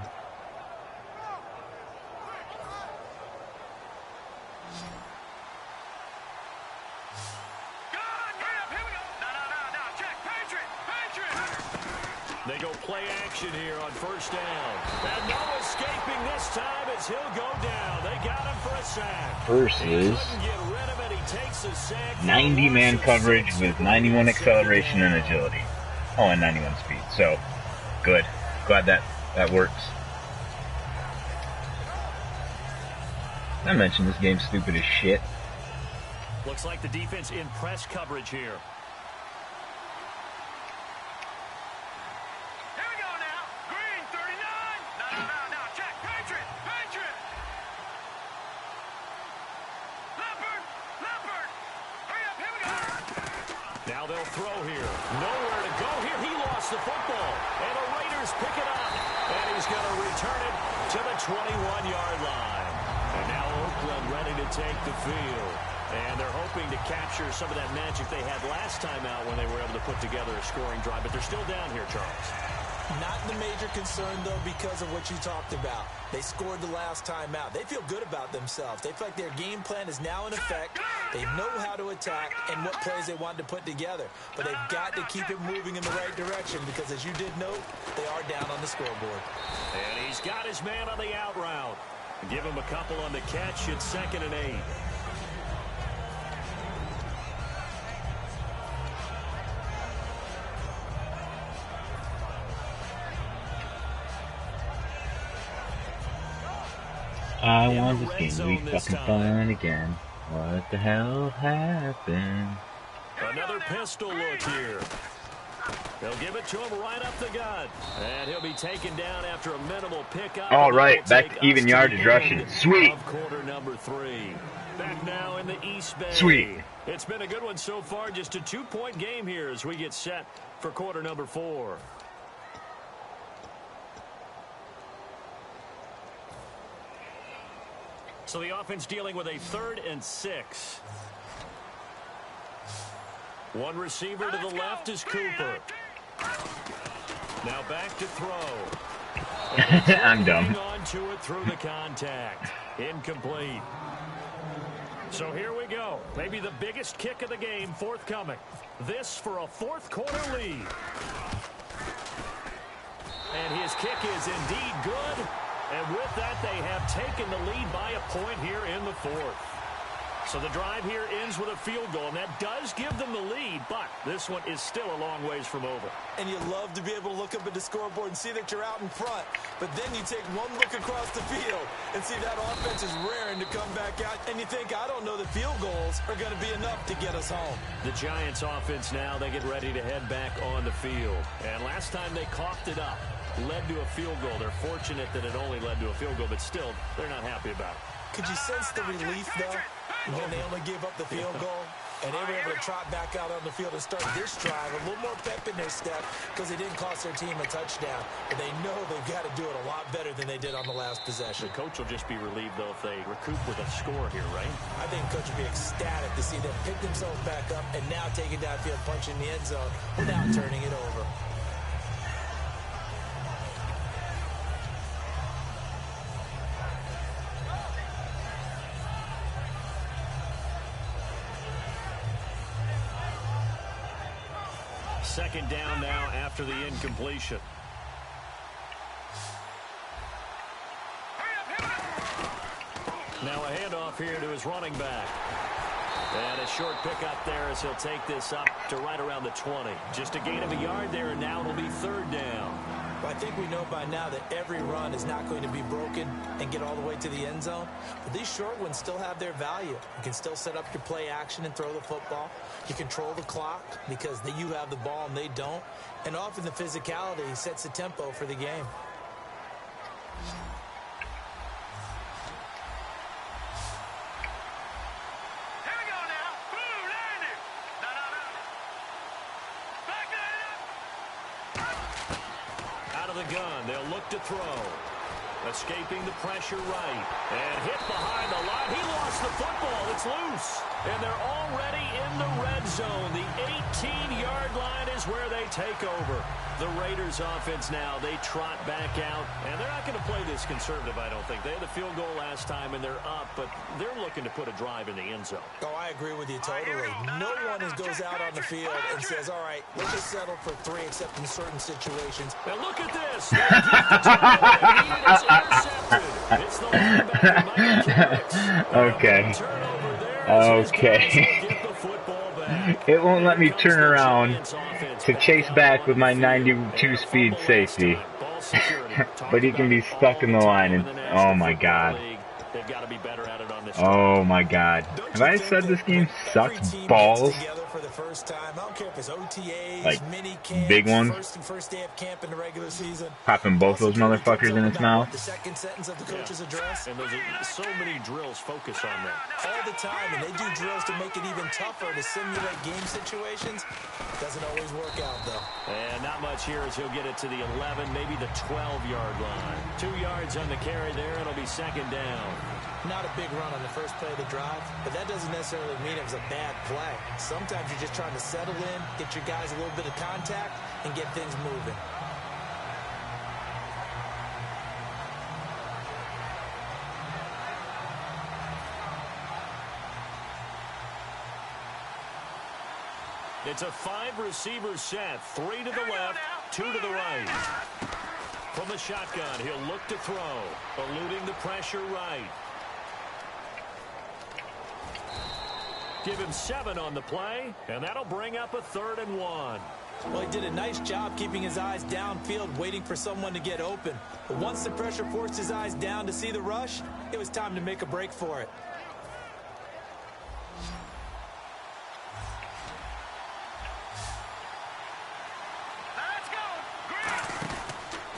C: They go play action here on first down. And no escaping this time as he'll go down. They got him for a sack.
F: Versus 90-man coverage with 91 acceleration and agility. Oh, and 91 speed. So, good. Glad that works. I mentioned this game's stupid as shit.
C: Looks like the defense in press coverage here. Now they'll throw here. Nowhere to go here. He lost the football. And the Raiders pick it up. And he's going to return it to the 21-yard line. And now Oakland ready to take the field. And they're hoping to capture some of that magic they had last time out when they were able to put together a scoring drive. But they're still down here, Charles.
D: Not the major concern, though, because of what you talked about. They scored the last time out. They feel good about themselves. They feel like their game plan is now in effect. They know how to attack and what plays they want to put together. But they've got to keep it moving in the right direction because, as you did note, they are down on the scoreboard.
C: And he's got his man on the out route. Give him a couple on the catch. It's 2nd and 8.
F: I want this game to be fucking fun again. What the hell happened?
C: Another pistol look here. They'll give it to him right up the gut. And he'll be taken down after a minimal pickup.
F: All right, back to even yardage rushing. Sweet.
C: Quarter number 3. Back now in the East Bay.
F: Sweet.
C: It's been a good one so far. Just a 2-point game here as we get set for quarter number 4. So the offense dealing with a 3rd and 6. One receiver to the left is Cooper. Now back to throw.
F: I'm dumb.
C: On to it through the contact. Incomplete. So here we go. Maybe the biggest kick of the game forthcoming. This for a 4th quarter lead. And his kick is indeed good. And with that, they have taken the lead by a point here in the 4th. So the drive here ends with a field goal, and that does give them the lead, but this one is still a long ways from over.
D: And you love to be able to look up at the scoreboard and see that you're out in front, but then you take one look across the field and see that offense is raring to come back out, and you think, I don't know that field goals are going to be enough to get us home.
C: The Giants offense now, they get ready to head back on the field. And last time they coughed it up, led to a field goal. They're fortunate that it only led to a field goal, but still, they're not happy about it.
D: Could you sense the relief, though, when they only gave up the field goal? And they were able to trot back out on the field and start this drive. A little more pep in their step because they didn't cost their team a touchdown. But they know they've got to do it a lot better than they did on the last possession.
C: The coach will just be relieved, though, if they recoup with a score here, right?
D: I think coach will be ecstatic to see them pick themselves back up and now take it downfield, punching the end zone without turning it over.
C: Second down now after the incompletion. Now a handoff here to his running back. And a short pickup there as he'll take this up to right around the 20. Just a gain of a yard there, and now it'll be 3rd down.
D: Well, I think we know by now that every run is not going to be broken and get all the way to the end zone. But these short ones still have their value. You can still set up your play action and throw the football. You control the clock because you have the ball and they don't. And often the physicality sets the tempo for the game.
C: Gun. They'll look to throw. Escaping the pressure right. And hit behind the line. He lost the football. It's loose. And they're already in the red zone. The 18-yard line is where they take over. The Raiders offense now, they trot back out. And they're not going to play this conservative, I don't think. They had the field goal last time, and they're up, but they're looking to put a drive in the end zone.
D: Oh, I agree with you totally. No one goes out on the field and says, all right, let's just settle for 3 except in certain situations.
C: Now look at this. It's intercepted. It's the linebacker,
F: Okay. Okay. It won't let me turn around to chase back with my 92 speed safety. But he can be stuck in the line and oh my god. Oh my god. Have I said this game sucks balls?
D: first time. I don't care if it's OTAs,
F: like
D: mini camp,
F: big ones.
D: first day of camp in the regular season.
F: Popping both those motherfuckers in its mouth.
D: The second sentence of the coach's address.
C: And those are so many drills focus on that.
D: All the time, and they do drills to make it even tougher to simulate game situations. Doesn't always work out, though.
C: And not much here as he'll get it to the 11, maybe the 12-yard line. 2 yards on the carry there. It'll be second down.
D: Not a big run on the first play of the drive, but that doesn't necessarily mean it was a bad play. Sometimes you're just trying to settle in, get your guys a little bit of contact, and get things moving.
C: It's a 5-receiver set. 3 to the left, 2 to the right. From the shotgun, he'll look to throw, eluding the pressure right. Give him 7 on the play, and that'll bring up a 3rd and 1.
D: Well, he did a nice job keeping his eyes downfield, waiting for someone to get open. But once the pressure forced his eyes down to see the rush, it was time to make a break for it.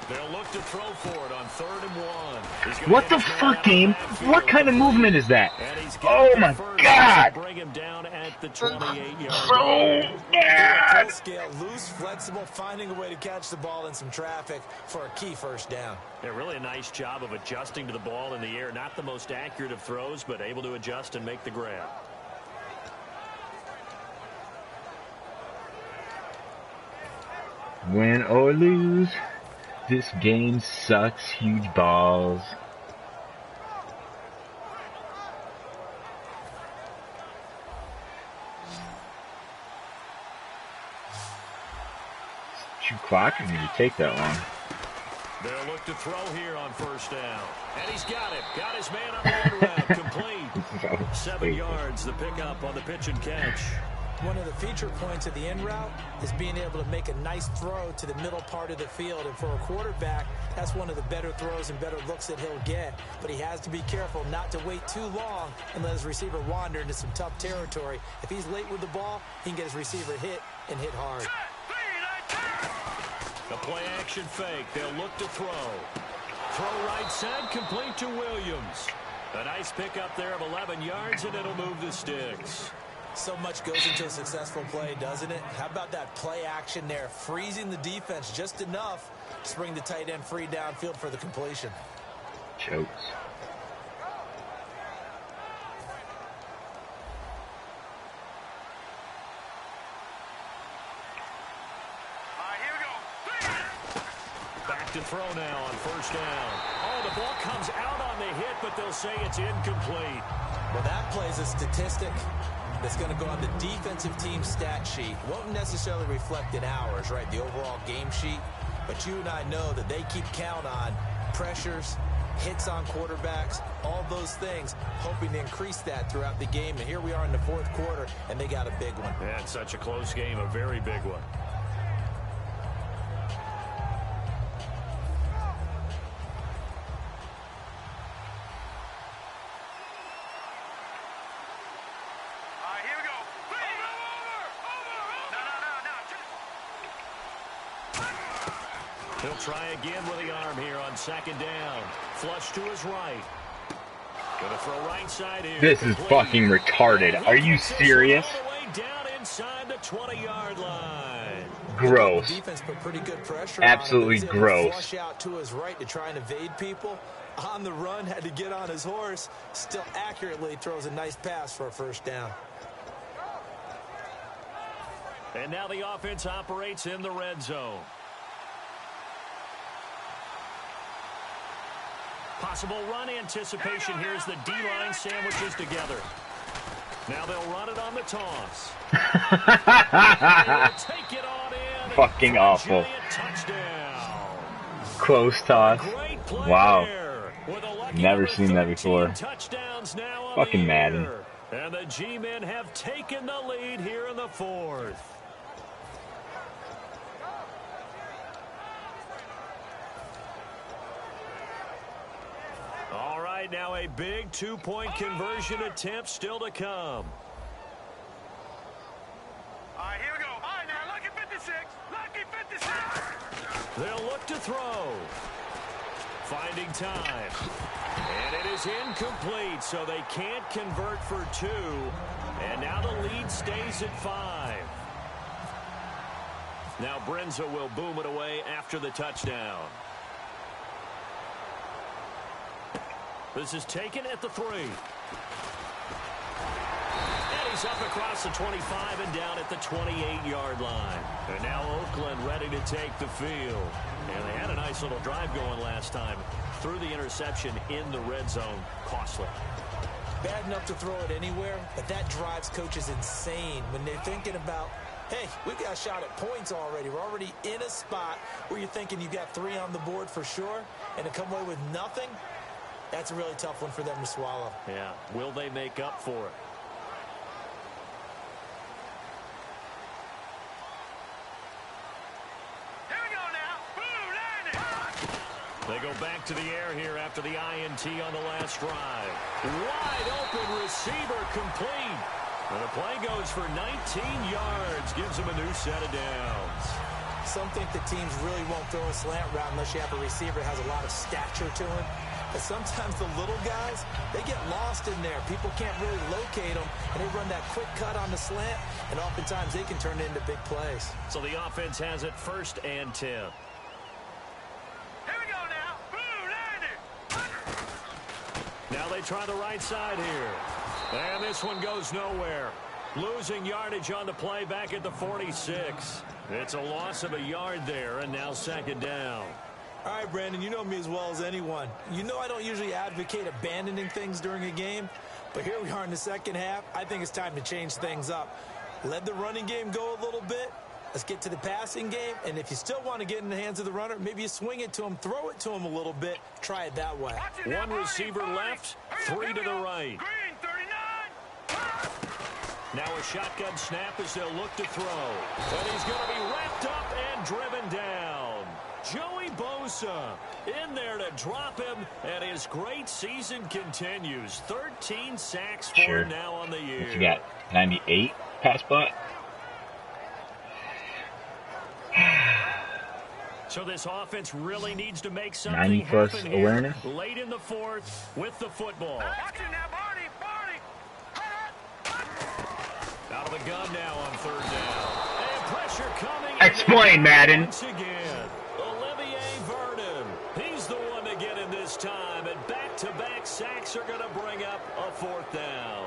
C: They'll look to throw for it on 3rd and 1.
F: What the fuck, game? What kind of movement is that? Oh my god!
C: Bring him down at the 28-yard
F: So bad!
D: Scale, loose, flexible, finding a way to catch the ball in some traffic for a key first down.
C: Yeah, really a nice job of adjusting to the ball in the air. Not the most accurate of throws, but able to adjust and make the grab.
F: Win or lose, this game sucks huge balls. Shoot clock, or did you take that long?
C: They'll look to throw here on 1st down. And he's got it. Got his man on the end route. Complete. 7 yards, the pickup on the pitch and catch.
D: One of the feature points of the end route is being able to make a nice throw to the middle part of the field. And for a quarterback, that's one of the better throws and better looks that he'll get. But he has to be careful not to wait too long and let his receiver wander into some tough territory. If he's late with the ball, he can get his receiver hit and hit hard.
C: A play-action fake. They'll look to throw. Throw right side, complete to Williams. A nice pickup there of 11 yards, and it'll move the sticks.
D: So much goes into a successful play, doesn't it? How about that play action there, freezing the defense just enough to bring the tight end free downfield for the completion.
F: Chokes.
C: Back to throw now on 1st down. Oh, the ball comes out on the hit, but they'll say it's incomplete.
D: Well, that play's a statistic that's going to go on the defensive team stat sheet. Won't necessarily reflect in ours, right, the overall game sheet. But you and I know that they keep count on pressures, hits on quarterbacks, all those things, hoping to increase that throughout the game. And here we are in the 4th quarter, and they got a big one.
C: Yeah, it's such a close game, a very big one. He'll try again with the arm here on 2nd down. Flush to his right. Gonna throw right side here.
F: This is fucking retarded. Are you serious?
C: All the way down inside the 20-yard line.
F: Gross.
D: The defense put pretty good pressure
F: Absolutely
D: on him.
F: gross.
D: Flush out to his right to try and evade people. On the run, had to get on his horse. Still accurately throws a nice pass for a 1st down.
C: And now the offense operates in the red zone. Possible run anticipation here as the D-line sandwiches together. Now they'll run it on the toss. Take it on in.
F: Fucking awful.
C: Touchdown.
F: Close toss. Wow. Never
C: Never
F: seen that before. Fucking Madden.
C: And the G-men have taken the lead here in the 4th. All right, now a big 2-point conversion attempt still to come. throw. Finding time. And it is incomplete, so they can't convert for 2. And now the lead stays at 5. Now Brenza will boom it away after the touchdown. This is taken at the 3. And he's up across the 25 and down at the 28-yard line. And now Oakland ready to take the field. And they had a nice little drive going last time. Threw the interception in the red zone. Costly.
D: Bad enough to throw it anywhere, but that drives coaches insane when they're thinking about, hey, we've got a shot at points already. We're already in a spot where you're thinking you've got 3 on the board for sure, and to come away with nothing, that's a really tough one for them to swallow.
C: Yeah. Will they make up for it?
E: Here we go now. Boom, landing.
C: They go back to the air here after the INT on the last drive. Wide open receiver complete. And the play goes for 19 yards. Gives them a new set of downs.
D: Some think the teams really won't throw a slant route unless you have a receiver that has a lot of stature to him. But sometimes the little guys, they get lost in there. People can't really locate them, and they run that quick cut on the slant, and oftentimes they can turn it into big plays.
C: So the offense has it 1st and 10.
E: Here we go now. Boom, landing.
C: Now they try the right side here. And this one goes nowhere. Losing yardage on the play back at the 46. It's a loss of a yard there, and now 2nd down.
D: All right, Brandon, you know me as well as anyone. You know I don't usually advocate abandoning things during a game, but here we are in the second half. I think it's time to change things up. Let the running game go a little bit. Let's get to the passing game, and if you still want to get in the hands of the runner, maybe you swing it to him, throw it to him a little bit, try it that way.
C: One receiver left, 3 to the right.
E: Green, 39.
C: Now a shotgun snap as they'll look to throw. And he's going to be wrapped up and driven down. Joey Bosa in there to drop him, and his great season continues. 13 sacks for him now on the year.
F: What you got? 98 pass butt?
C: So this offense really needs to make something
F: 90 plus
C: happen here
F: awareness.
C: late in the 4th with the football.
E: Watch it now, Barney.
C: Out of the gun now on 3rd down. And pressure coming.
F: Explain, Madden.
C: Once again, Olivier Vernon. He's the one to get in this time. And back-to-back sacks are going to bring up a 4th down.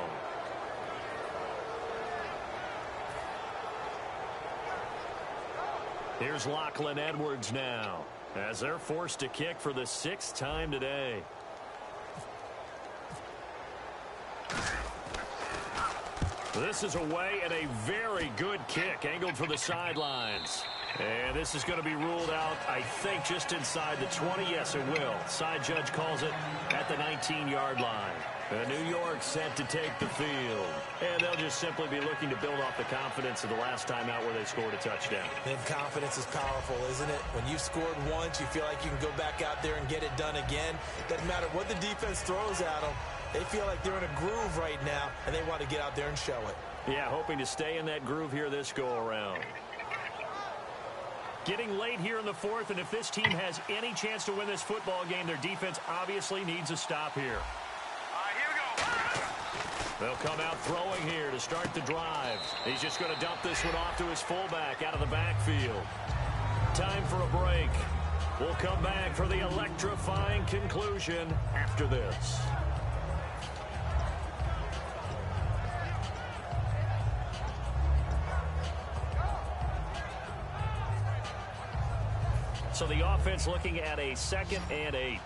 C: Here's Lachlan Edwards now as they're forced to kick for the 6th time today. This is away and a very good kick angled for the sidelines. And this is going to be ruled out, I think, just inside the 20. Yes, it will. Side judge calls it at the 19-yard line. New York set to take the field. And they'll just simply be looking to build off the confidence of the last time out where they scored a touchdown.
D: And confidence is powerful, isn't it? When you've scored once, you feel like you can go back out there and get it done again. Doesn't matter what the defense throws at them. They feel like they're in a groove right now, and they want to get out there and show it.
C: Yeah, hoping to stay in that groove here this go-around. Getting late here in the 4th, and if this team has any chance to win this football game, their defense obviously needs a stop here.
E: Here we go.
C: They'll come out throwing here to start the drive. He's just going to dump this one off to his fullback out of the backfield. Time for a break. We'll come back for the electrifying conclusion after this. So the offense looking at a 2nd and 8.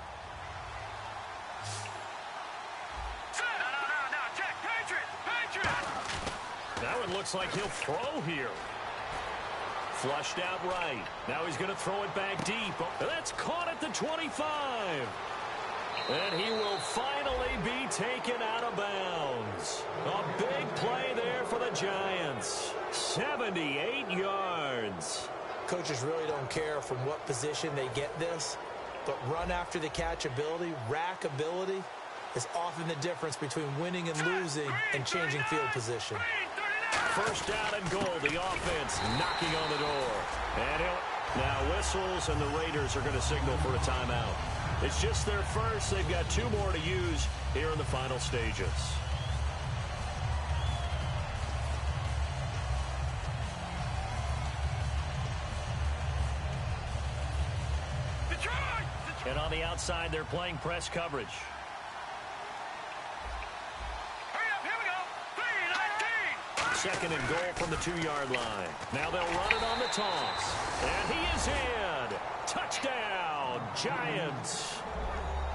E: No, check. Patriot.
C: That one looks like he'll throw here. Flushed out right. Now he's going to throw it back deep. Oh, that's caught at the 25. And he will finally be taken out of bounds. A big play there for the Giants. 78 yards.
D: Coaches really don't care from what position they get this, but run after the catch ability, rack ability, is often the difference between winning and losing and changing field position.
C: 1st down and goal. The offense knocking on the door. And Now whistles, and the Raiders are going to signal for a timeout. It's just their first. They've got 2 more to use here in the final stages. And on the outside, they're playing press coverage.
E: Hurry up, here we go. 3-19.
C: Second and goal from the 2-yard line. Now they'll run it on the toss. And he is in. Touchdown, Giants.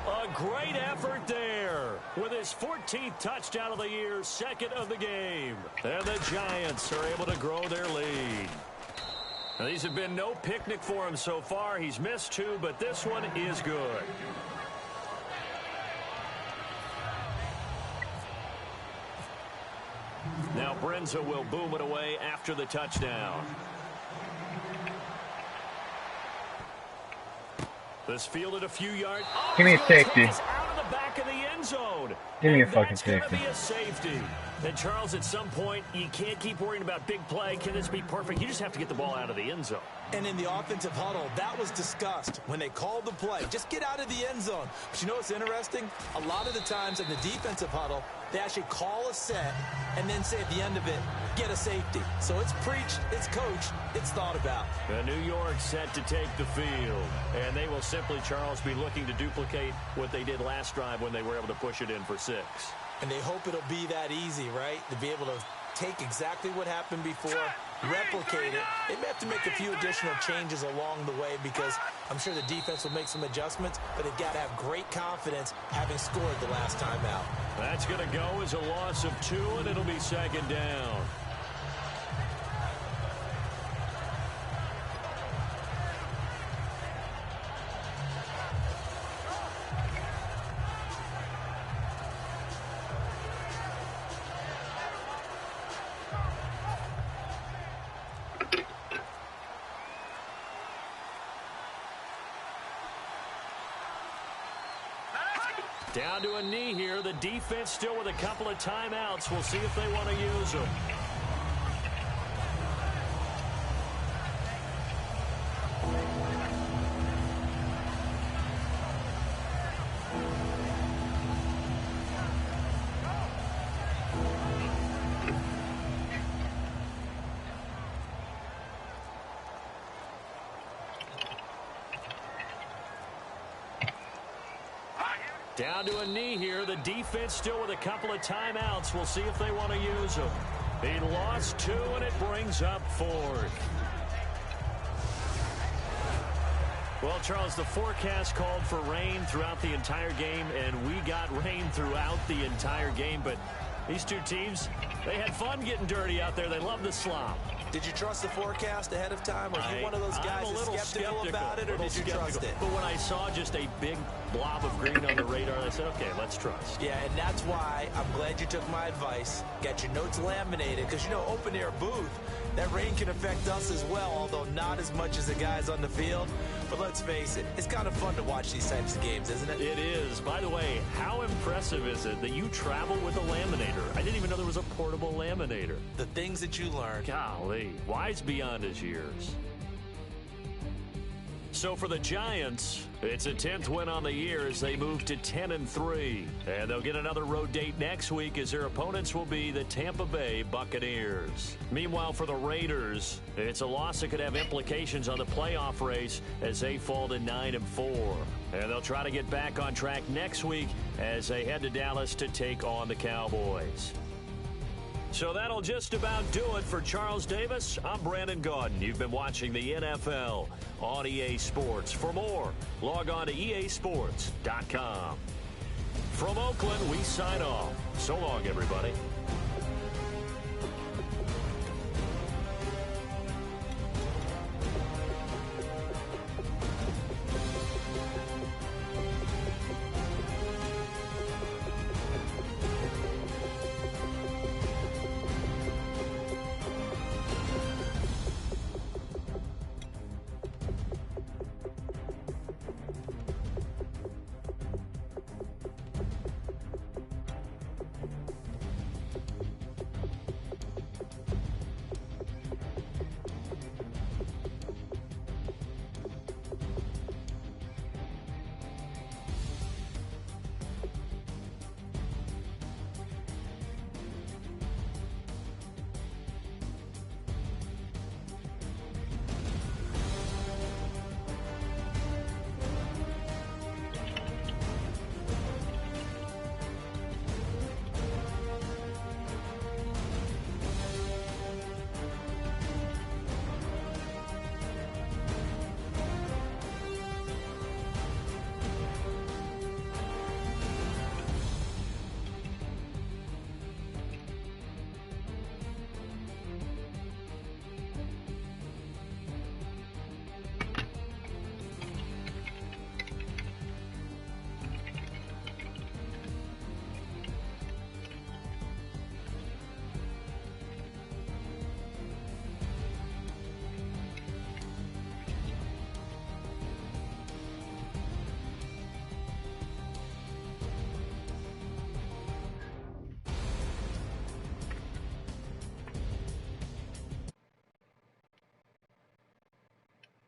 C: A great effort there with his 14th touchdown of the year, 2nd of the game. And the Giants are able to grow their lead. Now, these have been no picnic for him so far. He's missed 2, but this one is good. Now Brenza will boom it away after the touchdown. This fielded a few yards. Oh,
F: give me a safety.
C: Out of the back of the end zone.
F: Give me a fucking
C: That's
F: safety.
C: going to be a safety. And Charles, at some point, you can't keep worrying about big play. Can this be perfect? You just have to get the ball out of the end zone.
D: And in the offensive huddle, that was discussed when they called the play. Just get out of the end zone. But you know what's interesting? A lot of the times in the defensive huddle, they actually call a set and then say at the end of it, get a safety. So it's preached, it's coached, it's thought about.
C: New York set to take the field. And they will simply, Charles, be looking to duplicate what they did last drive when they were able to push it in for 6.
D: And they hope it'll be that easy, right? To be able to take exactly what happened before, replicate it. They may have to make a few additional changes along the way because I'm sure the defense will make some adjustments, but they've got to have great confidence having scored the last time out.
C: That's going to go as a loss of 2, and it'll be 2nd down. Down to a knee here. The defense still with a couple of timeouts. We'll see if they want to use them. Down to a knee here. The defense still with a couple of timeouts. We'll see if they want to use them. He lost 2, and it brings up 4th. Well, Charles, the forecast called for rain throughout the entire game, and we got rain throughout the entire game. But these 2 teams, they had fun getting dirty out there. They love the slop.
D: Did you trust the forecast ahead of time? Or are you one of those guys that's skeptical about it, or did you trust it?
C: But when I saw just a big blob of green on the radar, I said, okay, let's trust.
D: Yeah, and that's why I'm glad you took my advice. Got your notes laminated, because, you know, open-air booth, that rain can affect us as well, although not as much as the guys on the field. But let's face it, it's kind of fun to watch these types of games, isn't it?
C: It is. By the way, how impressive is it that you travel with a laminator? I didn't even know there was a portable laminator.
D: The things that you learn.
C: Golly, wise beyond his years. So for the Giants, it's a 10th win on the year as they move to 10-3. And they'll get another road date next week as their opponents will be the Tampa Bay Buccaneers. Meanwhile, for the Raiders, it's a loss that could have implications on the playoff race as they fall to 9-4. And they'll try to get back on track next week as they head to Dallas to take on the Cowboys. So that'll just about do it for Charles Davis. I'm Brandon Gaudin. You've been watching the NFL on EA Sports. For more, log on to easports.com. From Oakland, we sign off. So long, everybody.